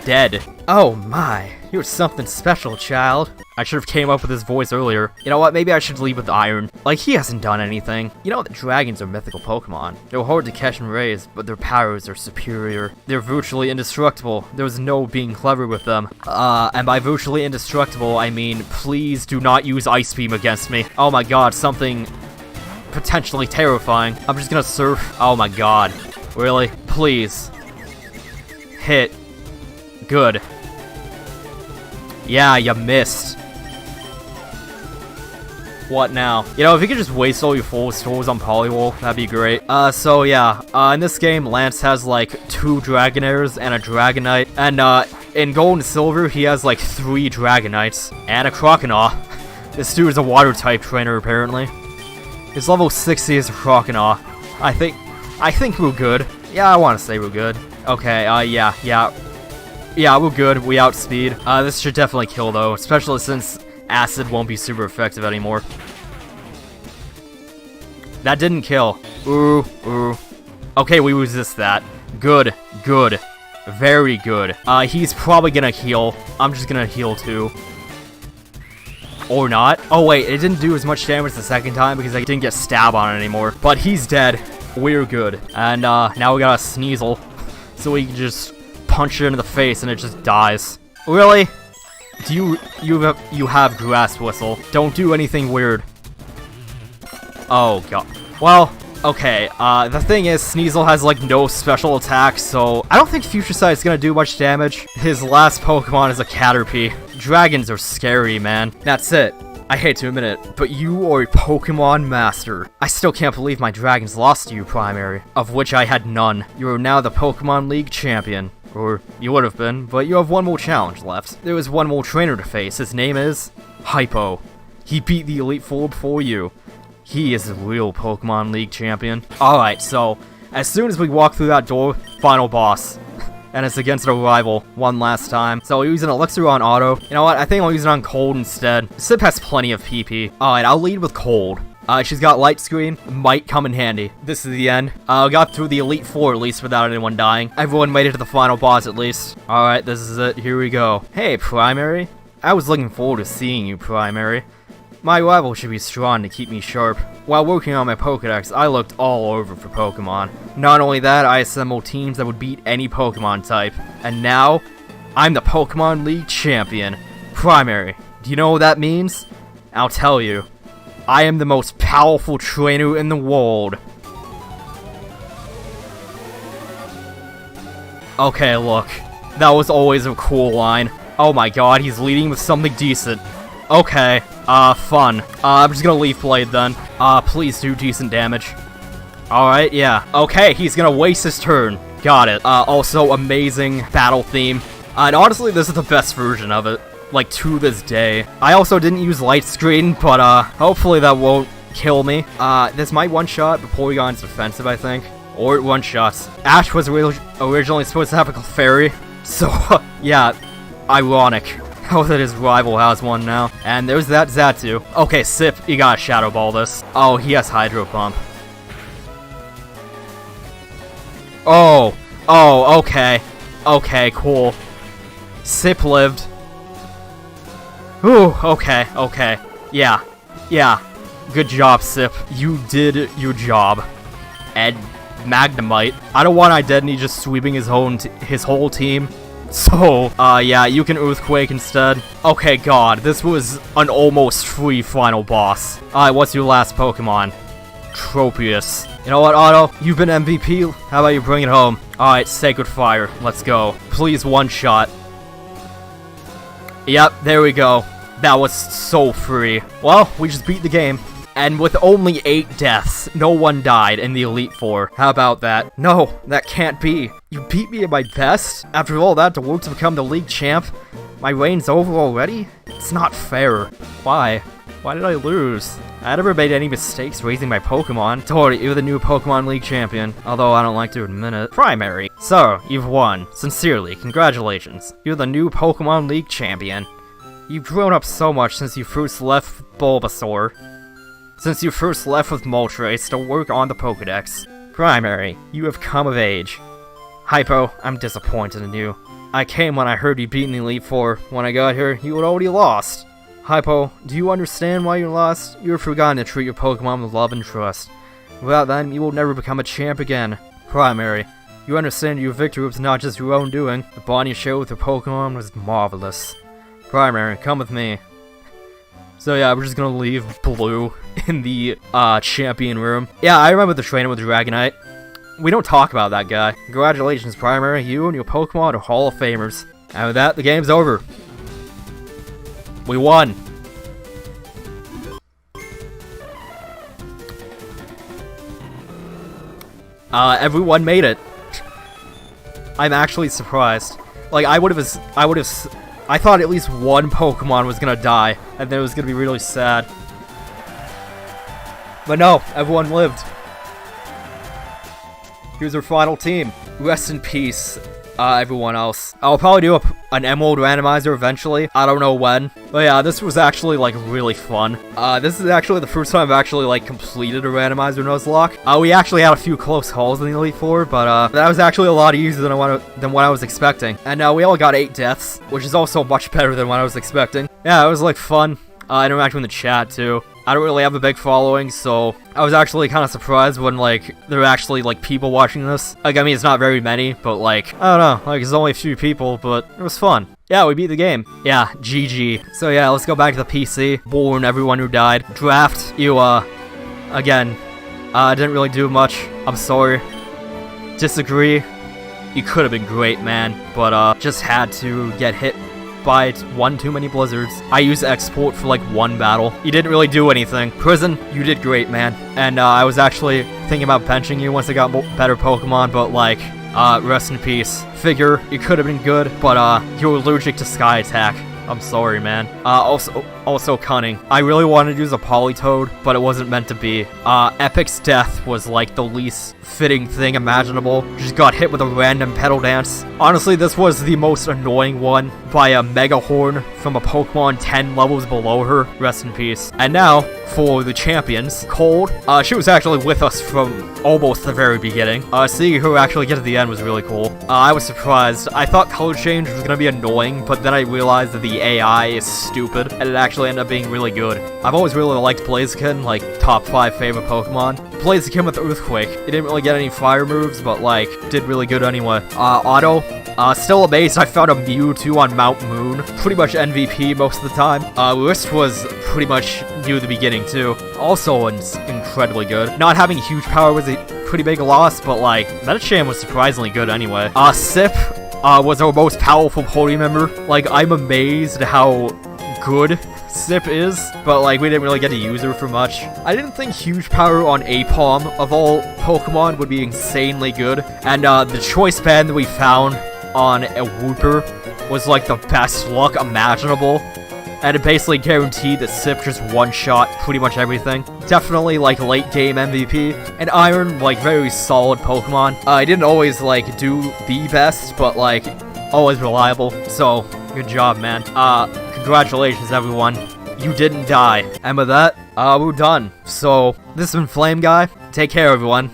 dead. Oh my. You're something special, child. I should have came up with his voice earlier. You know what, maybe I should leave with Iron. Like, he hasn't done anything. You know that dragons are mythical Pokemon. They're hard to catch and raise, but their powers are superior. They're virtually indestructible. There's no being clever with them. And by virtually indestructible, I mean, please do not use Ice Beam against me. Oh my god, something potentially terrifying. I'm just gonna surf. Oh my god. Really? Please. Hit. Good. Yeah, you missed. What now? You know, if you could just waste all your full stores on Poliwhirl, that'd be great. So yeah, in this game, Lance has like 2 Dragonairs and a Dragonite, and In Gold and Silver, he has like 3 Dragonites and a Croconaw. This dude is a water-type trainer, apparently. His level 60 is a Croconaw. I think we're good. Yeah, I want to say we're good. Okay, yeah, we're good. We outspeed. This should definitely kill, though, especially since Acid won't be super effective anymore. That didn't kill. Ooh. Okay, we resist that. Good. Very good. He's probably gonna heal. I'm just gonna heal, too. Or not. Oh, wait, it didn't do as much damage the second time because I didn't get stab on it anymore. But he's dead. We're good. And, now we got a Sneasel. So we can just punch it in the face and it just dies. Really? You have Grass Whistle. Don't do anything weird. Oh, God. Well, okay, the thing is, Sneasel has, like, no special attacks, so I don't think Future Sight is gonna do much damage. His last Pokemon is a Caterpie. Dragons are scary, man. That's it. I hate to admit it, but you are a Pokemon master. I still can't believe my dragons lost to you, Primary, of which I had none. You are now the Pokemon League champion. Or, you would have been, but you have one more challenge left. There is one more trainer to face. His name is Hypo. He beat the Elite Four before you. He is the real Pokemon League champion. Alright, so, as soon as we walk through that door, final boss. And it's against a rival, one last time. So we're using Elixir on auto. You know what, I think I'll use it on Cold instead. Sip has plenty of PP. Alright, I'll lead with Cold. She's got Light Screen, might come in handy. This is the end. Got through the Elite Four at least without anyone dying. Everyone made it to the final boss at least. Alright, this is it, here we go. Hey, Primary. I was looking forward to seeing you, Primary. My rival should be strong to keep me sharp. While working on my Pokédex, I looked all over for Pokémon. Not only that, I assembled teams that would beat any Pokémon type. And now, I'm the Pokemon League champion. Primary, do you know what that means? I'll tell you. I am the most powerful trainer in the world. Okay, look. That was always a cool line. Oh my god, he's leading with something decent. Okay, fun. I'm just gonna Leaf Blade then. Please do decent damage. Alright, yeah. Okay, he's gonna waste his turn. Got it. Also, amazing battle theme. And honestly, this is the best version of it. Like, to this day. I also didn't use Light Screen, but, hopefully that won't kill me. This might one-shot before we got into defensive, I think. Or it one-shots. Ash was originally supposed to have a Clefairy. So, yeah, ironic. How that his rival has one now. And there's that Xatu. Okay, Sip, you gotta Shadow Ball this. Oh, he has Hydro Pump. Oh, okay. Okay, cool. Sip lived. Ooh, okay. Yeah. Good job, Sip. You did your job. And Magnemite. I don't want Identity just sweeping his whole team. So, yeah, you can Earthquake instead. Okay, God, this was an almost free final boss. Alright, what's your last Pokemon? Tropius. You know what, Otto? You've been MVP. How about you bring it home? Alright, Sacred Fire. Let's go. Please one-shot. Yep, there we go. That was so free. Well, we just beat the game. And with only 8 deaths, no one died in the Elite Four. How about that? No, that can't be. You beat me at my best? After all that to work to become the league champ? My reign's over already? It's not fair. Why? Why did I lose? I never made any mistakes raising my Pokemon. Tori, you're the new Pokemon League champion, although I don't like to admit it. Primary. So, you've won. Sincerely, congratulations. You're the new Pokemon League champion. You've grown up so much since you first left Bulbasaur. Since you first left with Moltres to work on the Pokédex. Primary, you have come of age. Hypo, I'm disappointed in you. I came when I heard you beat in the Elite Four. When I got here, you had already lost. Hypo, do you understand why you lost? You have forgotten to treat your Pokemon with love and trust. Without that, you will never become a champ again. Primary, you understand your victory was not just your own doing. The bond you shared with your Pokemon was marvelous. Primary, come with me. So yeah, we're just gonna leave Blue in the, champion room. Yeah, I remember the trainer with Dragonite. We don't talk about that guy. Congratulations, Primary. You and your Pokemon are Hall of Famers. And with that, the game's over. We won. Everyone made it. I'm actually surprised. Like, I thought at least one Pokemon was gonna die, and then it was gonna be really sad. But no, everyone lived. Here's our final team. Rest in peace, everyone else. I'll probably do an Emerald Randomizer eventually. I don't know when. But yeah, this was actually, like, really fun. This is actually the first time I've actually, like, completed a Randomizer Nuzlocke. We actually had a few close calls in the Elite Four, but, that was actually a lot easier than what I was expecting. And, we all got 8 deaths, which is also much better than what I was expecting. Yeah, it was, like, fun. Interacting with the chat, too. I don't really have a big following, so I was actually kind of surprised when, like, there were actually, like, people watching this. Like, I mean, it's not very many, but, like, I don't know. Like, it's only a few people, but it was fun. Yeah, we beat the game. Yeah, GG. So, yeah, let's go back to the PC. Warn everyone who died. Draft, you, again, didn't really do much. I'm sorry. Disagree. You could have been great, man, but, just had to get hit by one too many blizzards. I used export for like one battle. You didn't really do anything. Prison, you did great, man. And I was actually thinking about benching you once I got better Pokemon, but like, rest in peace. Figure, you could have been good, but you're allergic to Sky Attack. I'm sorry, man. Also Cunning. I really wanted to use a Politoed, but it wasn't meant to be. Epic's death was like the least fitting thing imaginable. Just got hit with a random Petal Dance. Honestly, this was the most annoying one by a Mega Horn from a Pokemon 10 levels below her. Rest in peace. And now, for the champions, Cold. She was actually with us from almost the very beginning. Seeing her actually get to the end was really cool. I was surprised. I thought Color Change was gonna be annoying, but then I realized that the AI is stupid, and it actually ended up being really good. I've always really liked Blaziken, like, top 5 favorite Pokemon. Blaziken with Earthquake. It didn't really get any fire moves, but, like, did really good anyway. Auto. Still amazed I found a Mewtwo on Mount Moon. Pretty much MVP most of the time. List was pretty much new at the beginning, too. Also incredibly good. Not having huge power was a pretty big loss, but, like, Metacham was surprisingly good anyway. Sip was our most powerful party member. Like, I'm amazed how good Sip is, but like we didn't really get to use her for much. I didn't think huge power on Apom of all Pokemon would be insanely good, and the choice band that we found on a Wooper was like the best luck imaginable, and it basically guaranteed that Sip just one-shot pretty much everything. Definitely like late game MVP. And Iron, like very solid Pokemon. I didn't always like do the best, but like always reliable, so good job, man. Congratulations, everyone. You didn't die. And with that, we're done. So, this has been Flame Guy. Take care, everyone.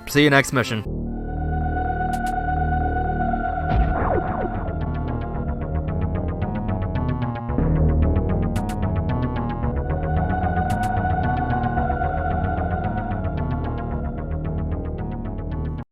See you next mission.